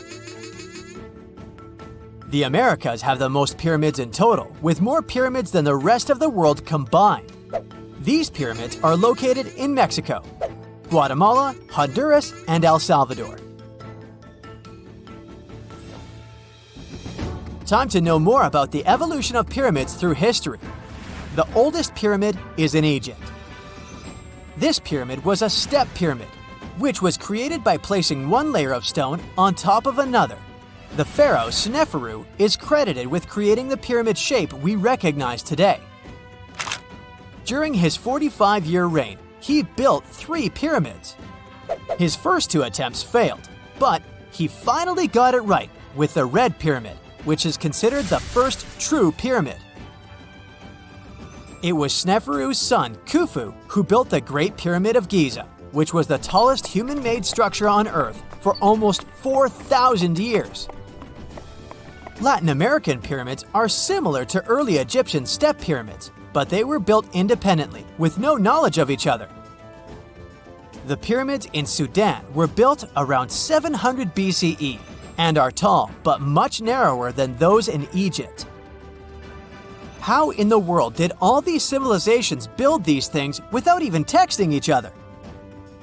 The Americas have the most pyramids in total, with more pyramids than the rest of the world combined. These pyramids are located in Mexico, Guatemala, Honduras, and El Salvador. Time to know more about the evolution of pyramids through history. The oldest pyramid is in Egypt. This pyramid was a step pyramid, which was created by placing one layer of stone on top of another. The pharaoh Sneferu is credited with creating the pyramid shape we recognize today. During his 45-year reign, he built 3 pyramids. His first 2 attempts failed, but he finally got it right with the Red Pyramid, which is considered the first true pyramid. It was Sneferu's son, Khufu, who built the Great Pyramid of Giza, which was the tallest human-made structure on Earth for almost 4,000 years. Latin American pyramids are similar to early Egyptian step pyramids, but they were built independently, with no knowledge of each other. The pyramids in Sudan were built around 700 BCE and are tall, but much narrower than those in Egypt. How in the world did all these civilizations build these things without even texting each other?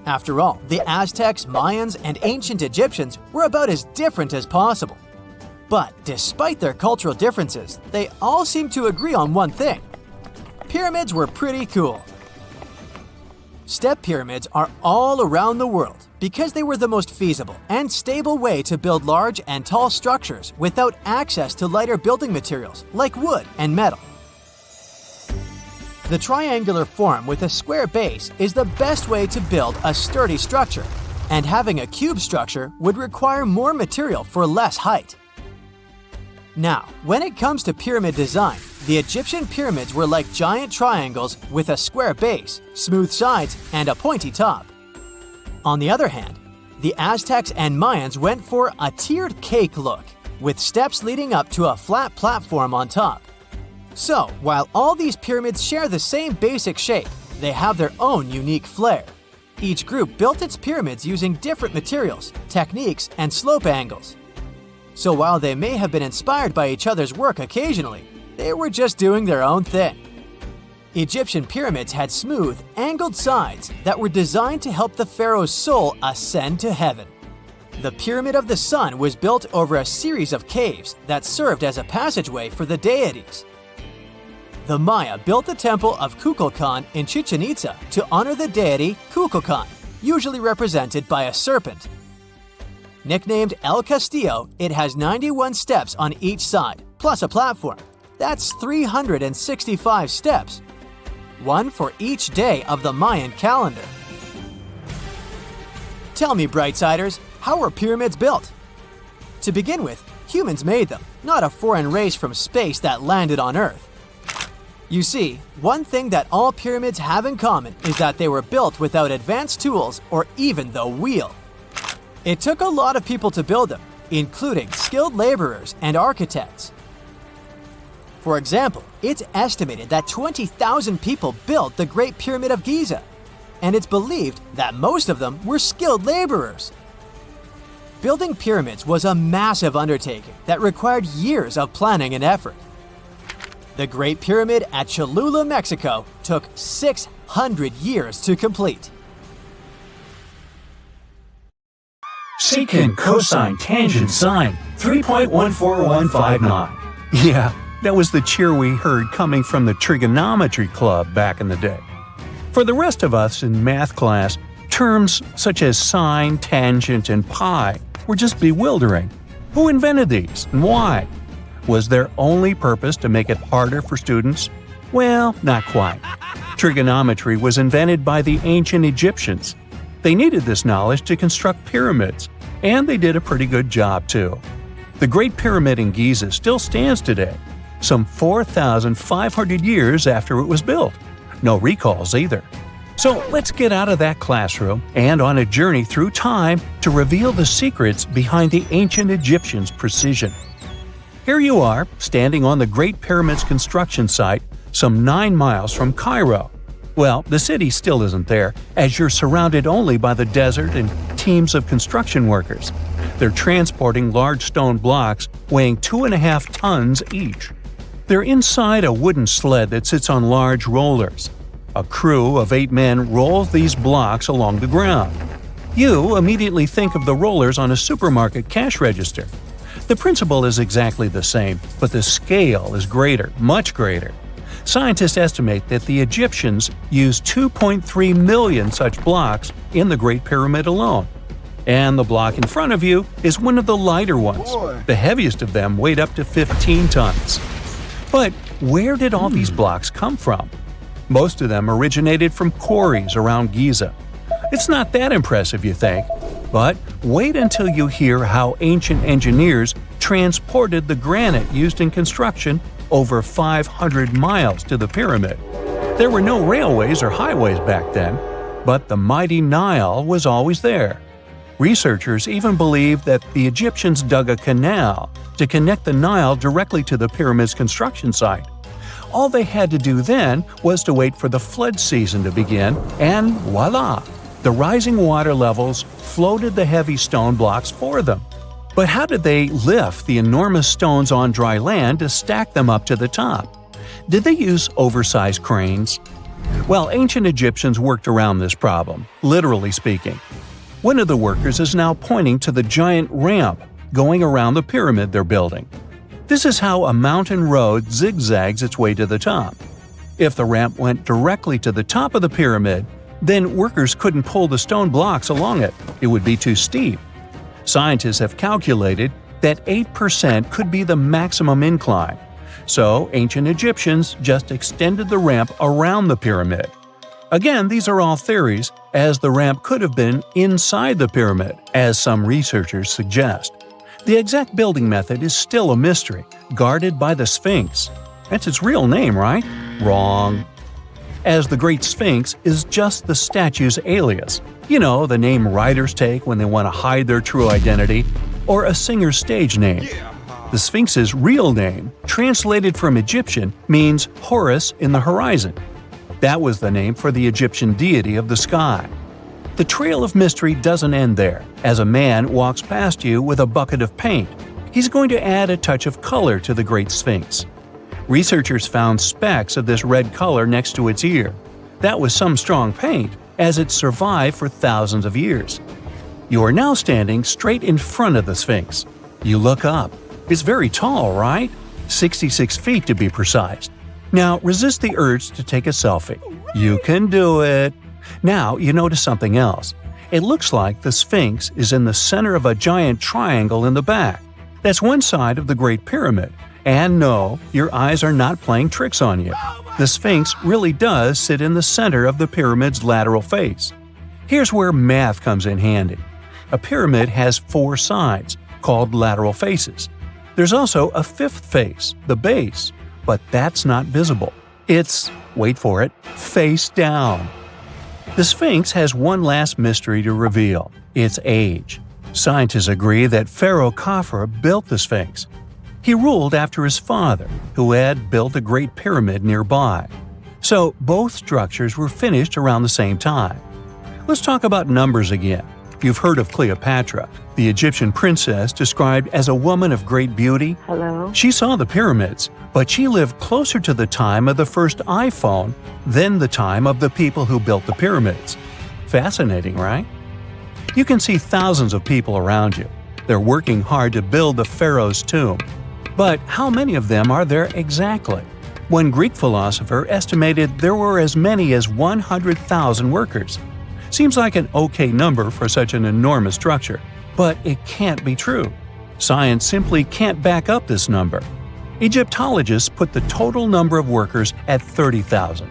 After all, the Aztecs, Mayans, and ancient Egyptians were about as different as possible. But despite their cultural differences, they all seem to agree on one thing. Pyramids were pretty cool. Step pyramids are all around the world because they were the most feasible and stable way to build large and tall structures without access to lighter building materials like wood and metal. The triangular form with a square base is the best way to build a sturdy structure, and having a cube structure would require more material for less height. Now, when it comes to pyramid design, the Egyptian pyramids were like giant triangles with a square base, smooth sides, and a pointy top. On the other hand, the Aztecs and Mayans went for a tiered cake look, with steps leading up to a flat platform on top. So, while all these pyramids share the same basic shape, they have their own unique flair. Each group built its pyramids using different materials, techniques, and slope angles. So while they may have been inspired by each other's work occasionally, they were just doing their own thing. Egyptian pyramids had smooth, angled sides that were designed to help the pharaoh's soul ascend to heaven. The Pyramid of the Sun was built over a series of caves that served as a passageway for the deities. The Maya built the temple of Kukulkan in Chichen Itza to honor the deity Kukulkan, usually represented by a serpent. Nicknamed El Castillo, it has 91 steps on each side, plus a platform. That's 365 steps, one for each day of the Mayan calendar. Tell me, Brightsiders, how were pyramids built? To begin with, humans made them, not a foreign race from space that landed on Earth. You see, one thing that all pyramids have in common is that they were built without advanced tools or even the wheel. It took a lot of people to build them, including skilled laborers and architects. For example, it's estimated that 20,000 people built the Great Pyramid of Giza, and it's believed that most of them were skilled laborers. Building pyramids was a massive undertaking that required years of planning and effort. The Great Pyramid at Cholula, Mexico, took 600 years to complete. Secant, cosine, tangent, sine, 3.14159. Yeah, that was the cheer we heard coming from the trigonometry club back in the day. For the rest of us in math class, terms such as sine, tangent, and pi were just bewildering. Who invented these and why? Was their only purpose to make it harder for students? Well, not quite. Trigonometry was invented by the ancient Egyptians. They needed this knowledge to construct pyramids, and they did a pretty good job too. The Great Pyramid in Giza still stands today, some 4,500 years after it was built. No recalls either. So let's get out of that classroom and on a journey through time to reveal the secrets behind the ancient Egyptians' precision. Here you are, standing on the Great Pyramid's construction site, some 9 miles from Cairo. Well, the city still isn't there, as you're surrounded only by the desert and teams of construction workers. They're transporting large stone blocks weighing 2.5 tons each. They're inside a wooden sled that sits on large rollers. A crew of 8 men rolls these blocks along the ground. You immediately think of the rollers on a supermarket cash register. The principle is exactly the same, but the scale is greater, much greater. Scientists estimate that the Egyptians used 2.3 million such blocks in the Great Pyramid alone. And the block in front of you is one of the lighter ones. The heaviest of them weighed up to 15 tons. But where did all these blocks come from? Most of them originated from quarries around Giza. It's not that impressive, you think, but wait until you hear how ancient engineers transported the granite used in construction over 500 miles to the pyramid. There were no railways or highways back then, but the mighty Nile was always there. Researchers even believe that the Egyptians dug a canal to connect the Nile directly to the pyramid's construction site. All they had to do then was to wait for the flood season to begin, and voila! The rising water levels floated the heavy stone blocks for them. But how did they lift the enormous stones on dry land to stack them up to the top? Did they use oversized cranes? Well, ancient Egyptians worked around this problem, literally speaking. One of the workers is now pointing to the giant ramp going around the pyramid they're building. This is how a mountain road zigzags its way to the top. If the ramp went directly to the top of the pyramid, then workers couldn't pull the stone blocks along it. It would be too steep. Scientists have calculated that 8% could be the maximum incline. So ancient Egyptians just extended the ramp around the pyramid. Again, these are all theories, as the ramp could have been inside the pyramid, as some researchers suggest. The exact building method is still a mystery, guarded by the Sphinx. That's its real name, right? Wrong. As the Great Sphinx is just the statue's alias. You know, the name writers take when they want to hide their true identity, or a singer's stage name. The Sphinx's real name, translated from Egyptian, means Horus in the horizon. That was the name for the Egyptian deity of the sky. The trail of mystery doesn't end there. As a man walks past you with a bucket of paint, he's going to add a touch of color to the Great Sphinx. Researchers found specks of this red color next to its ear. That was some strong paint, as it survived for thousands of years. You are now standing straight in front of the Sphinx. You look up. It's very tall, right? 66 feet to be precise. Now resist the urge to take a selfie. You can do it. Now you notice something else. It looks like the Sphinx is in the center of a giant triangle in the back. That's one side of the Great Pyramid. And no, your eyes are not playing tricks on you. The Sphinx really does sit in the center of the pyramid's lateral face. Here's where math comes in handy. A pyramid has 4 sides, called lateral faces. There's also a 5th face, the base, but that's not visible. It's, wait for it, face down. The Sphinx has one last mystery to reveal: its age. Scientists agree that Pharaoh Khafre built the Sphinx. He ruled after his father, who had built a great pyramid nearby. So both structures were finished around the same time. Let's talk about numbers again. You've heard of Cleopatra, the Egyptian princess described as a woman of great beauty. Hello? She saw the pyramids, but she lived closer to the time of the first iPhone than the time of the people who built the pyramids. Fascinating, right? You can see thousands of people around you. They're working hard to build the pharaoh's tomb. But how many of them are there exactly? One Greek philosopher estimated there were as many as 100,000 workers. Seems like an okay number for such an enormous structure, but it can't be true. Science simply can't back up this number. Egyptologists put the total number of workers at 30,000.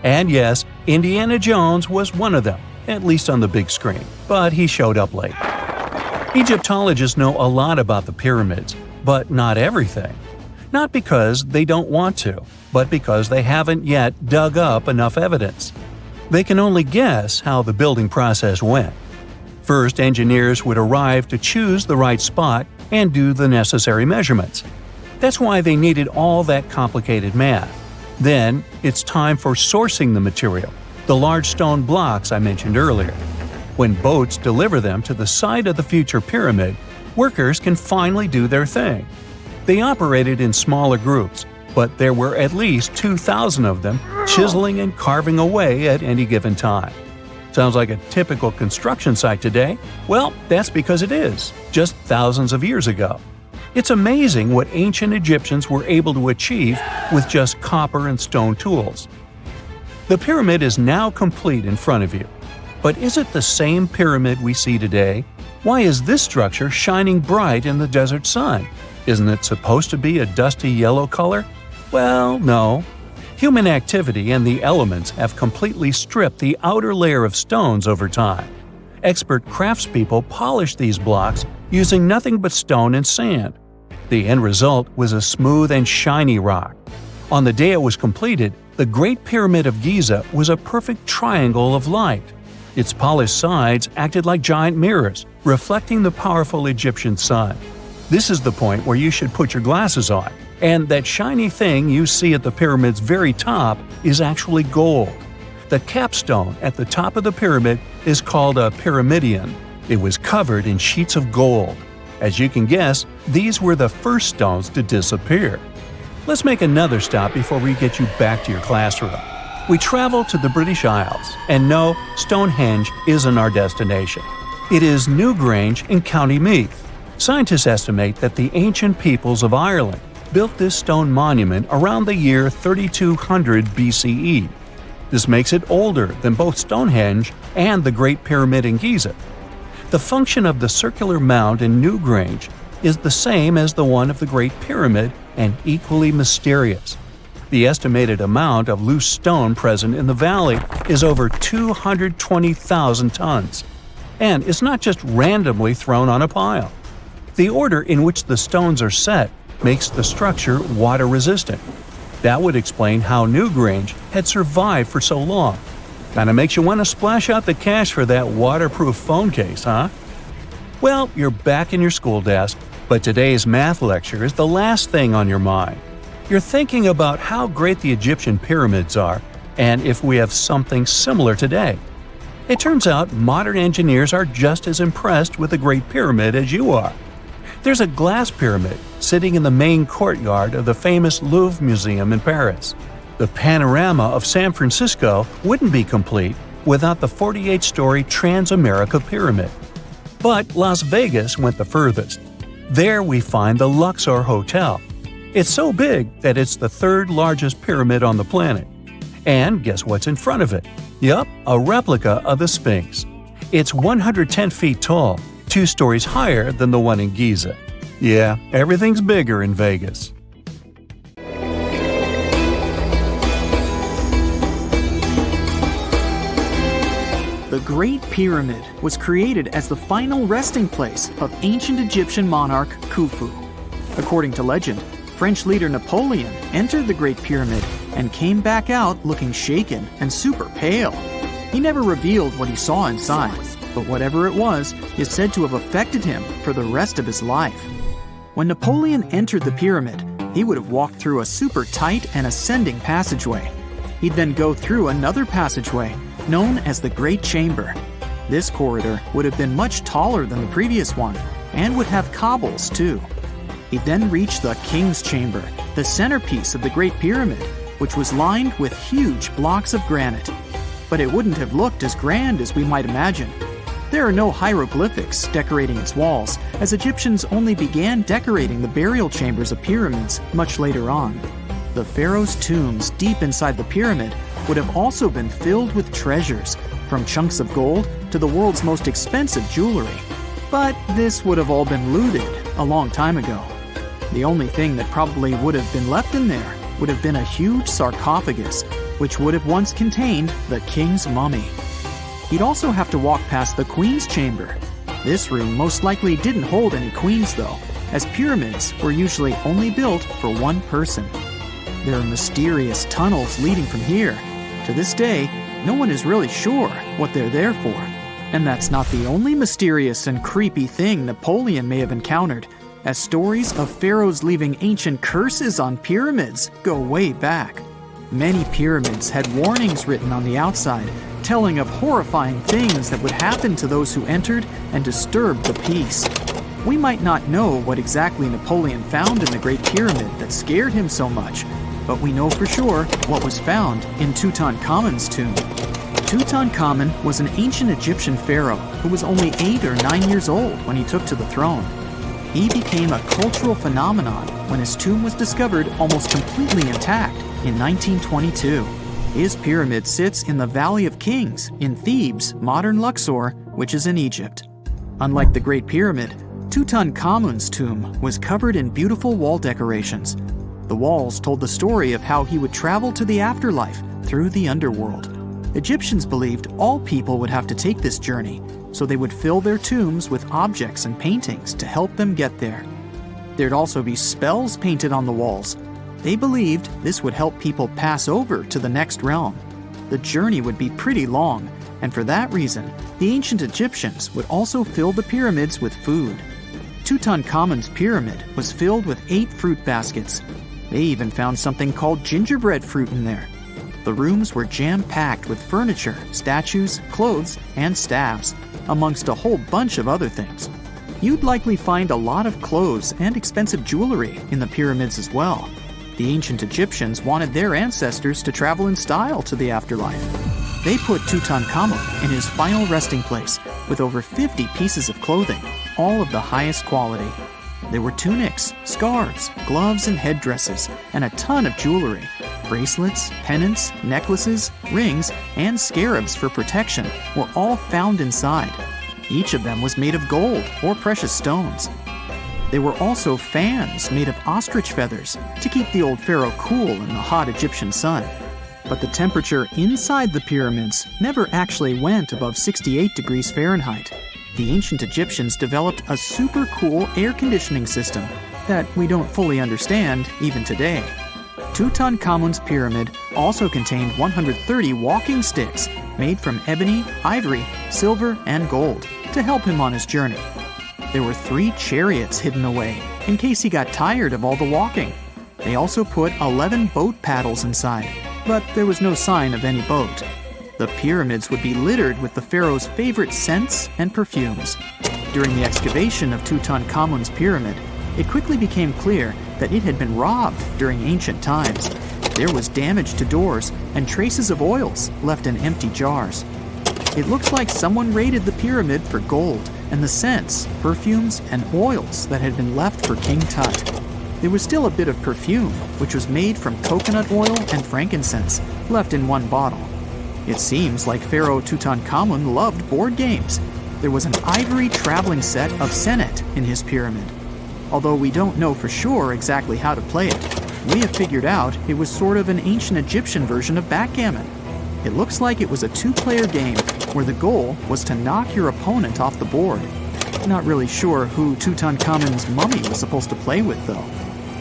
And yes, Indiana Jones was one of them, at least on the big screen, but he showed up late. Egyptologists know a lot about the pyramids, but not everything. Not because they don't want to, but because they haven't yet dug up enough evidence. They can only guess how the building process went. First, engineers would arrive to choose the right spot and do the necessary measurements. That's why they needed all that complicated math. Then, it's time for sourcing the material, the large stone blocks I mentioned earlier. When boats deliver them to the site of the future pyramid, workers can finally do their thing. They operated in smaller groups, but there were at least 2,000 of them chiseling and carving away at any given time. Sounds like a typical construction site today? Well, that's because it is, just thousands of years ago. It's amazing what ancient Egyptians were able to achieve with just copper and stone tools. The pyramid is now complete in front of you. But is it the same pyramid we see today? Why is this structure shining bright in the desert sun? Isn't it supposed to be a dusty yellow color? Well, no. Human activity and the elements have completely stripped the outer layer of stones over time. Expert craftspeople polished these blocks using nothing but stone and sand. The end result was a smooth and shiny rock. On the day it was completed, the Great Pyramid of Giza was a perfect triangle of light. Its polished sides acted like giant mirrors, reflecting the powerful Egyptian sun. This is the point where you should put your glasses on, and that shiny thing you see at the pyramid's very top is actually gold. The capstone at the top of the pyramid is called a pyramidion. It was covered in sheets of gold. As you can guess, these were the first stones to disappear. Let's make another stop before we get you back to your classroom. We travel to the British Isles, and no, Stonehenge isn't our destination. It is Newgrange in County Meath. Scientists estimate that the ancient peoples of Ireland built this stone monument around the year 3200 BCE. This makes it older than both Stonehenge and the Great Pyramid in Giza. The function of the circular mound in Newgrange is the same as the one of the Great Pyramid and equally mysterious. The estimated amount of loose stone present in the valley is over 220,000 tons. And it's not just randomly thrown on a pile. The order in which the stones are set makes the structure water-resistant. That would explain how Newgrange had survived for so long. Kinda makes you want to splash out the cash for that waterproof phone case, huh? Well, you're back in your school desk, but today's math lecture is the last thing on your mind. You're thinking about how great the Egyptian pyramids are, and if we have something similar today. It turns out modern engineers are just as impressed with the Great Pyramid as you are. There's a glass pyramid sitting in the main courtyard of the famous Louvre Museum in Paris. The panorama of San Francisco wouldn't be complete without the 48-story Trans-America Pyramid. But Las Vegas went the furthest. There we find the Luxor Hotel. It's so big that it's the third largest pyramid on the planet. And guess what's in front of it? Yup, a replica of the Sphinx. It's 110 feet tall, 2 stories higher than the one in Giza. Yeah, everything's bigger in Vegas. The Great Pyramid was created as the final resting place of ancient Egyptian monarch Khufu. According to legend, French leader Napoleon entered the Great Pyramid and came back out looking shaken and super pale. He never revealed what he saw inside, but whatever it was is said to have affected him for the rest of his life. When Napoleon entered the pyramid, he would have walked through a super tight and ascending passageway. He'd then go through another passageway, known as the Great Chamber. This corridor would have been much taller than the previous one, and would have cobbles too. He'd then reach the King's Chamber, the centerpiece of the Great Pyramid, which was lined with huge blocks of granite. But it wouldn't have looked as grand as we might imagine. There are no hieroglyphics decorating its walls, as Egyptians only began decorating the burial chambers of pyramids much later on. The pharaoh's tombs deep inside the pyramid would have also been filled with treasures, from chunks of gold to the world's most expensive jewelry. But this would have all been looted a long time ago. The only thing that probably would have been left in there would have been a huge sarcophagus, which would have once contained the king's mummy. He'd also have to walk past the queen's chamber. This room most likely didn't hold any queens though, as pyramids were usually only built for one person. There are mysterious tunnels leading from here. To this day, no one is really sure what they're there for. And that's not the only mysterious and creepy thing Napoleon may have encountered, as stories of pharaohs leaving ancient curses on pyramids go way back. Many pyramids had warnings written on the outside, telling of horrifying things that would happen to those who entered and disturbed the peace. We might not know what exactly Napoleon found in the Great Pyramid that scared him so much, but we know for sure what was found in Tutankhamun's tomb. Tutankhamun was an ancient Egyptian pharaoh who was only 8 or 9 years old when he took to the throne. He became a cultural phenomenon when his tomb was discovered almost completely intact in 1922. His pyramid sits in the Valley of Kings in Thebes, modern Luxor, which is in Egypt. Unlike the Great Pyramid, Tutankhamun's tomb was covered in beautiful wall decorations. The walls told the story of how he would travel to the afterlife through the underworld. Egyptians believed all people would have to take this journey, so they would fill their tombs with objects and paintings to help them get there. There'd also be spells painted on the walls. They believed this would help people pass over to the next realm. The journey would be pretty long, and for that reason, the ancient Egyptians would also fill the pyramids with food. Tutankhamun's pyramid was filled with 8 fruit baskets. They even found something called gingerbread fruit in there. The rooms were jam-packed with furniture, statues, clothes, and staffs, amongst a whole bunch of other things. You'd likely find a lot of clothes and expensive jewelry in the pyramids as well. The ancient Egyptians wanted their ancestors to travel in style to the afterlife. They put Tutankhamun in his final resting place with over 50 pieces of clothing, all of the highest quality. There were tunics, scarves, gloves, and headdresses, and a ton of jewelry. Bracelets, pendants, necklaces, rings, and scarabs for protection were all found inside. Each of them was made of gold or precious stones. There were also fans made of ostrich feathers to keep the old pharaoh cool in the hot Egyptian sun. But the temperature inside the pyramids never actually went above 68 degrees Fahrenheit. The ancient Egyptians developed a super cool air conditioning system that we don't fully understand even today. Tutankhamun's pyramid also contained 130 walking sticks made from ebony, ivory, silver, and gold to help him on his journey. There were 3 chariots hidden away in case he got tired of all the walking. They also put 11 boat paddles inside, but there was no sign of any boat. The pyramids would be littered with the pharaoh's favorite scents and perfumes. During the excavation of Tutankhamun's pyramid, it quickly became clear that it had been robbed during ancient times. There was damage to doors and traces of oils left in empty jars. It looks like someone raided the pyramid for gold and the scents, perfumes, and oils that had been left for King Tut. There was still a bit of perfume, which was made from coconut oil and frankincense, left in one bottle. It seems like Pharaoh Tutankhamun loved board games. There was an ivory traveling set of senet in his pyramid. Although we don't know for sure exactly how to play it, we have figured out it was sort of an ancient Egyptian version of backgammon. It looks like it was a two-player game where the goal was to knock your opponent off the board. Not really sure who Tutankhamun's mummy was supposed to play with, though.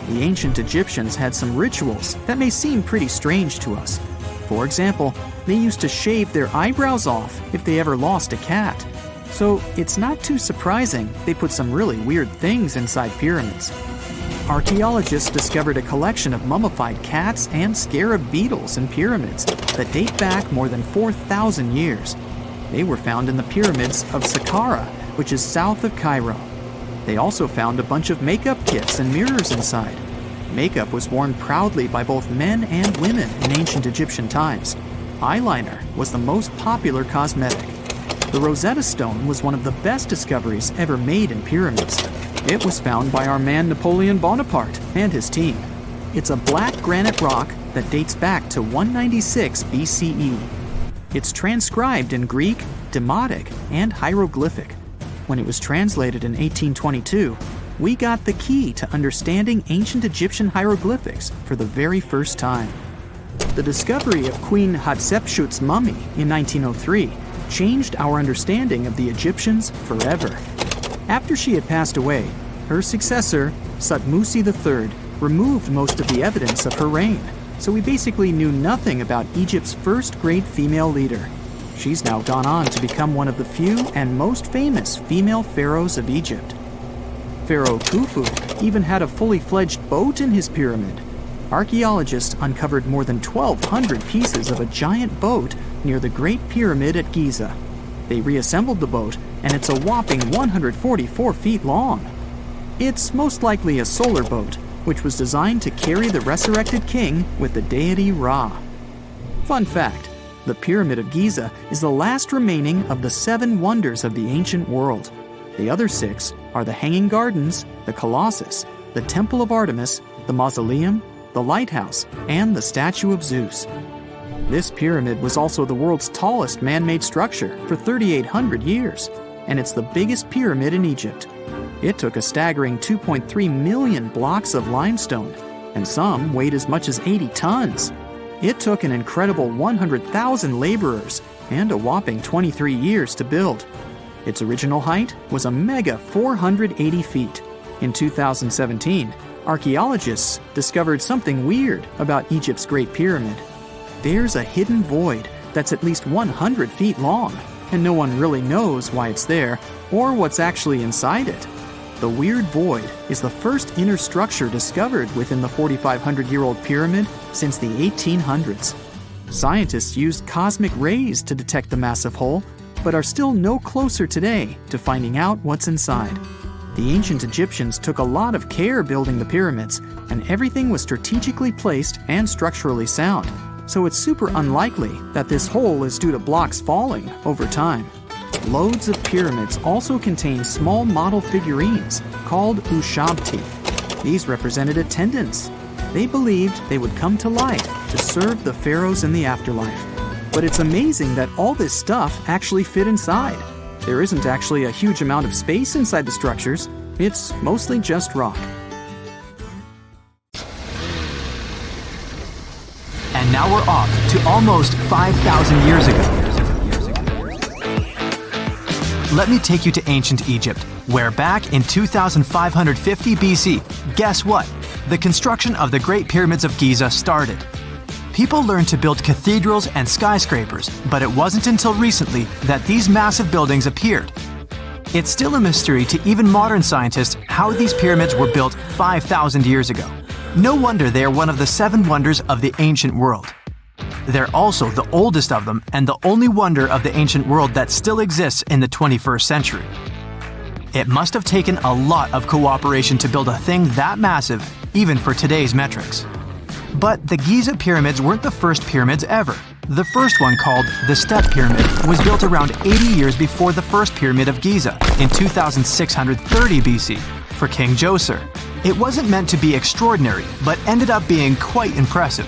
The ancient Egyptians had some rituals that may seem pretty strange to us. For example, they used to shave their eyebrows off if they ever lost a cat. So it's not too surprising they put some really weird things inside pyramids. Archaeologists discovered a collection of mummified cats and scarab beetles in pyramids that date back more than 4,000 years. They were found in the pyramids of Saqqara, which is south of Cairo. They also found a bunch of makeup kits and mirrors inside. Makeup was worn proudly by both men and women in ancient Egyptian times. Eyeliner was the most popular cosmetic. The Rosetta Stone was one of the best discoveries ever made in pyramids. It was found by our man Napoleon Bonaparte and his team. It's a black granite rock that dates back to 196 BCE. It's transcribed in Greek, Demotic, and hieroglyphic. When it was translated in 1822, we got the key to understanding ancient Egyptian hieroglyphics for the very first time. The discovery of Queen Hatshepsut's mummy in 1903 changed our understanding of the Egyptians forever. After she had passed away, her successor, Thutmose III, removed most of the evidence of her reign, so we basically knew nothing about Egypt's first great female leader. She's now gone on to become one of the few and most famous female pharaohs of Egypt. Pharaoh Khufu even had a fully fledged boat in his pyramid. Archaeologists uncovered more than 1,200 pieces of a giant boat near the Great Pyramid at Giza. They reassembled the boat, and it's a whopping 144 feet long. It's most likely a solar boat, which was designed to carry the resurrected king with the deity Ra. Fun fact, the Pyramid of Giza is the last remaining of the 7 wonders of the ancient world. The other 6 are the Hanging Gardens, the Colossus, the Temple of Artemis, the Mausoleum, the Lighthouse, and the Statue of Zeus. This pyramid was also the world's tallest man-made structure for 3,800 years, and it's the biggest pyramid in Egypt. It took a staggering 2.3 million blocks of limestone, and some weighed as much as 80 tons. It took an incredible 100,000 laborers and a whopping 23 years to build. Its original height was a mega 480 feet. In 2017, archaeologists discovered something weird about Egypt's Great Pyramid. There's a hidden void that's at least 100 feet long, and no one really knows why it's there or what's actually inside it. The weird void is the first inner structure discovered within the 4,500-year-old pyramid since the 1800s. Scientists used cosmic rays to detect the massive hole, but are still no closer today to finding out what's inside. The ancient Egyptians took a lot of care building the pyramids, and everything was strategically placed and structurally sound, so it's super unlikely that this hole is due to blocks falling over time. Loads of pyramids also contain small model figurines called ushabti. These represented attendants. They believed they would come to life to serve the pharaohs in the afterlife. But it's amazing that all this stuff actually fit inside. There isn't actually a huge amount of space inside the structures. It's mostly just rock. And now we're off to almost 5,000 years ago. Let me take you to ancient Egypt, where back in 2550 BC, guess what? The construction of the Great Pyramids of Giza started. People learned to build cathedrals and skyscrapers, but it wasn't until recently that these massive buildings appeared. It's still a mystery to even modern scientists how these pyramids were built 5,000 years ago. No wonder they are one of the 7 wonders of the ancient world. They're also the oldest of them and the only wonder of the ancient world that still exists in the 21st century. It must have taken a lot of cooperation to build a thing that massive, even for today's metrics. But the Giza pyramids weren't the first pyramids ever. The first one, called the Step Pyramid, was built around 80 years before the first Pyramid of Giza in 2630 BC for King Djoser. It wasn't meant to be extraordinary, but ended up being quite impressive.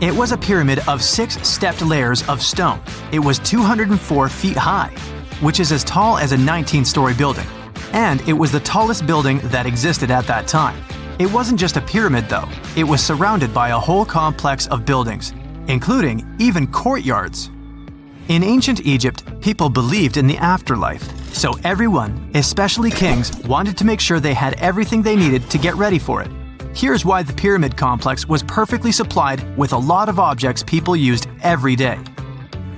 It was a pyramid of 6 stepped layers of stone. It was 204 feet high, which is as tall as a 19-story building. And it was the tallest building that existed at that time. It wasn't just a pyramid though, it was surrounded by a whole complex of buildings, including even courtyards. In ancient Egypt, people believed in the afterlife, so everyone, especially kings, wanted to make sure they had everything they needed to get ready for it. Here's why the pyramid complex was perfectly supplied with a lot of objects people used every day.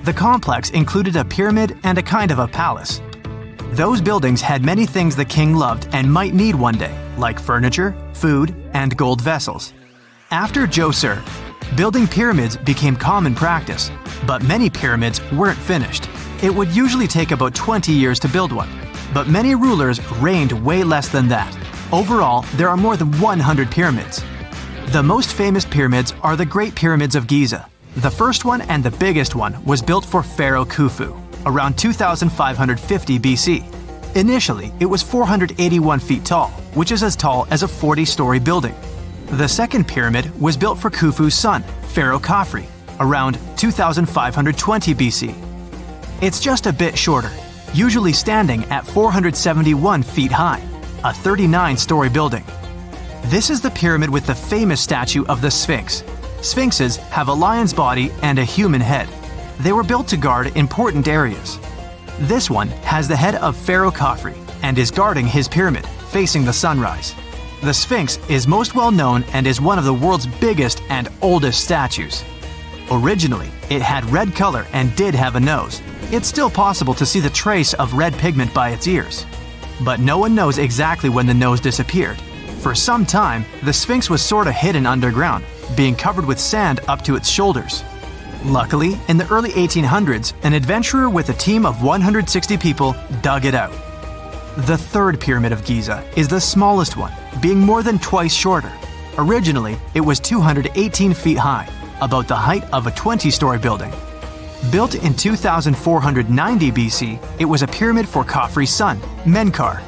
The complex included a pyramid and a kind of a palace. Those buildings had many things the king loved and might need one day, like furniture, food, and gold vessels. After Djoser, building pyramids became common practice, but many pyramids weren't finished. It would usually take about 20 years to build one, but many rulers reigned way less than that. Overall, there are more than 100 pyramids. The most famous pyramids are the Great Pyramids of Giza. The first one and the biggest one was built for Pharaoh Khufu, around 2550 BC. Initially, it was 481 feet tall, which is as tall as a 40-story building. The second pyramid was built for Khufu's son, Pharaoh Khafre, around 2520 BC. It's just a bit shorter, usually standing at 471 feet high, a 39-story building. This is the pyramid with the famous statue of the Sphinx. Sphinxes have a lion's body and a human head. They were built to guard important areas. This one has the head of Pharaoh Khafre and is guarding his pyramid, facing the sunrise. The Sphinx is most well known and is one of the world's biggest and oldest statues. Originally, it had red color and did have a nose. It's still possible to see the trace of red pigment by its ears. But no one knows exactly when the nose disappeared. For some time, the Sphinx was sort of hidden underground, being covered with sand up to its shoulders. Luckily, in the early 1800s, an adventurer with a team of 160 people dug it out. The third Pyramid of Giza is the smallest one, being more than twice shorter. Originally, it was 218 feet high, about the height of a 20-story building. Built in 2490 BC, it was a pyramid for Khafre's son, Menkaure.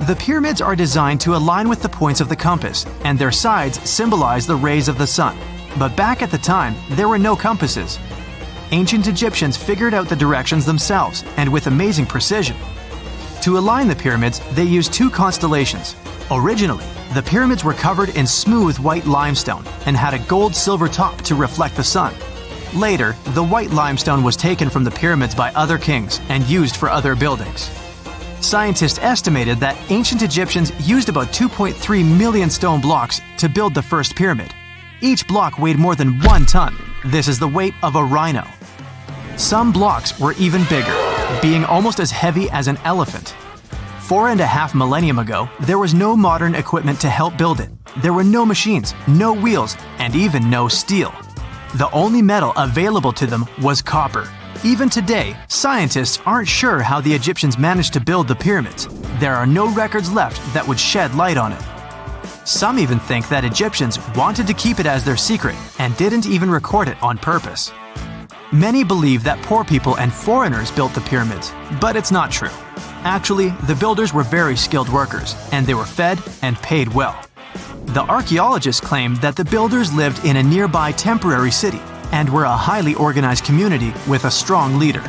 The pyramids are designed to align with the points of the compass, and their sides symbolize the rays of the sun. But back at the time, there were no compasses. Ancient Egyptians figured out the directions themselves, and with amazing precision. To align the pyramids, they used 2 constellations. Originally, the pyramids were covered in smooth white limestone and had a gold-silver top to reflect the sun. Later, the white limestone was taken from the pyramids by other kings and used for other buildings. Scientists estimated that ancient Egyptians used about 2.3 million stone blocks to build the first pyramid. Each block weighed more than 1 ton. This is the weight of a rhino. Some blocks were even bigger, being almost as heavy as an elephant. 4.5 millennia ago, there was no modern equipment to help build it. There were no machines, no wheels, and even no steel. The only metal available to them was copper. Even today, scientists aren't sure how the Egyptians managed to build the pyramids. There are no records left that would shed light on it. Some even think that Egyptians wanted to keep it as their secret and didn't even record it on purpose. Many believe that poor people and foreigners built the pyramids, but it's not true. Actually, the builders were very skilled workers, and they were fed and paid well. The archaeologists claim that the builders lived in a nearby temporary city and were a highly organized community with a strong leader.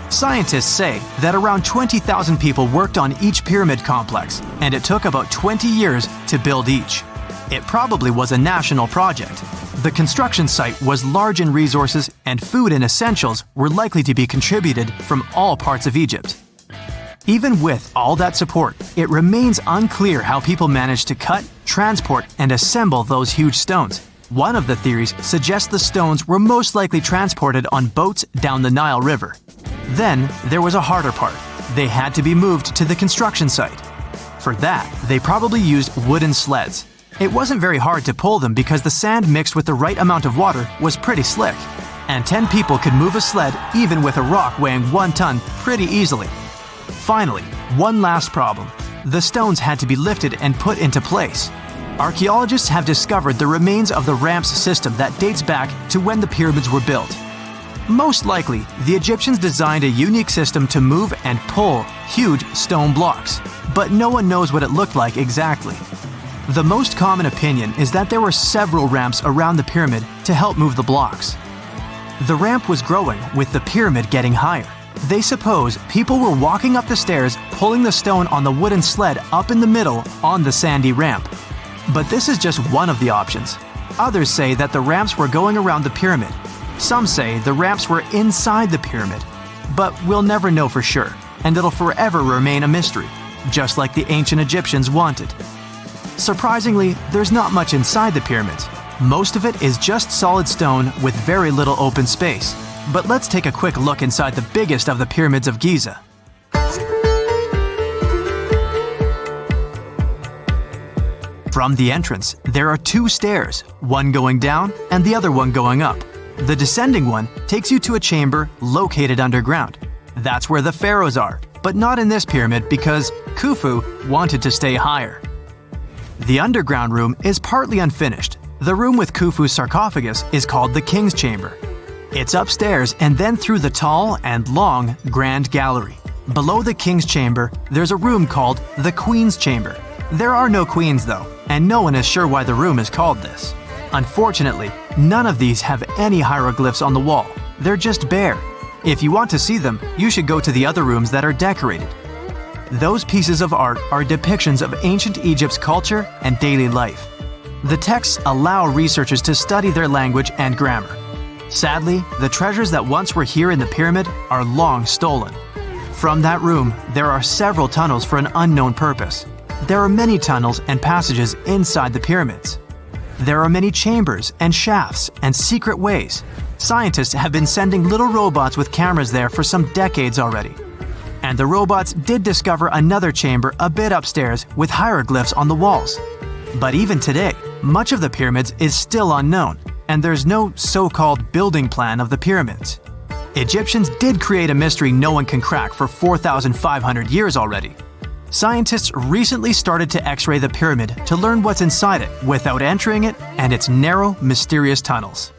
Scientists say that around 20,000 people worked on each pyramid complex, and it took about 20 years to build each. It probably was a national project. The construction site was large in resources, and food and essentials were likely to be contributed from all parts of Egypt. Even with all that support, it remains unclear how people managed to cut, transport, and assemble those huge stones. One of the theories suggests the stones were most likely transported on boats down the Nile River. Then, there was a harder part. They had to be moved to the construction site. For that, they probably used wooden sleds. It wasn't very hard to pull them because the sand mixed with the right amount of water was pretty slick. And 10 people could move a sled even with a rock weighing 1 ton pretty easily. Finally, One last problem. The stones had to be lifted and put into place. Archaeologists have discovered the remains of the ramps system that dates back to when the pyramids were built. Most likely, the Egyptians designed a unique system to move and pull huge stone blocks, but no one knows what it looked like exactly. The most common opinion is that there were several ramps around the pyramid to help move the blocks. The ramp was growing with the pyramid getting higher. They suppose people were walking up the stairs, pulling the stone on the wooden sled up in the middle on the sandy ramp. But this is just one of the options. Others say that the ramps were going around the pyramid. Some say the ramps were inside the pyramid. But we'll never know for sure, and it'll forever remain a mystery, just like the ancient Egyptians wanted. Surprisingly, there's not much inside the pyramids. Most of it is just solid stone with very little open space. But let's take a quick look inside the biggest of the pyramids of Giza. From the entrance, there are two stairs, one going down and the other one going up. The descending one takes you to a chamber located underground. That's where the pharaohs are, but not in this pyramid because Khufu wanted to stay higher. The underground room is partly unfinished. The room with Khufu's sarcophagus is called the King's Chamber. It's upstairs and then through the tall and long Grand Gallery. Below the King's Chamber, there's a room called the Queen's Chamber. There are no queens though, and no one is sure why the room is called this. Unfortunately, none of these have any hieroglyphs on the wall. They're just bare. If you want to see them, you should go to the other rooms that are decorated. Those pieces of art are depictions of ancient Egypt's culture and daily life. The texts allow researchers to study their language and grammar. Sadly, the treasures that once were here in the pyramid are long stolen. From that room, there are several tunnels for an unknown purpose. There are many tunnels and passages inside the pyramids. There are many chambers and shafts and secret ways. Scientists have been sending little robots with cameras there for some decades already. And the robots did discover another chamber a bit upstairs with hieroglyphs on the walls. But even today, much of the pyramids is still unknown, and there's no so-called building plan of the pyramids. Egyptians did create a mystery no one can crack for 4,500 years already. Scientists recently started to X-ray the pyramid to learn what's inside it without entering it and its narrow, mysterious tunnels.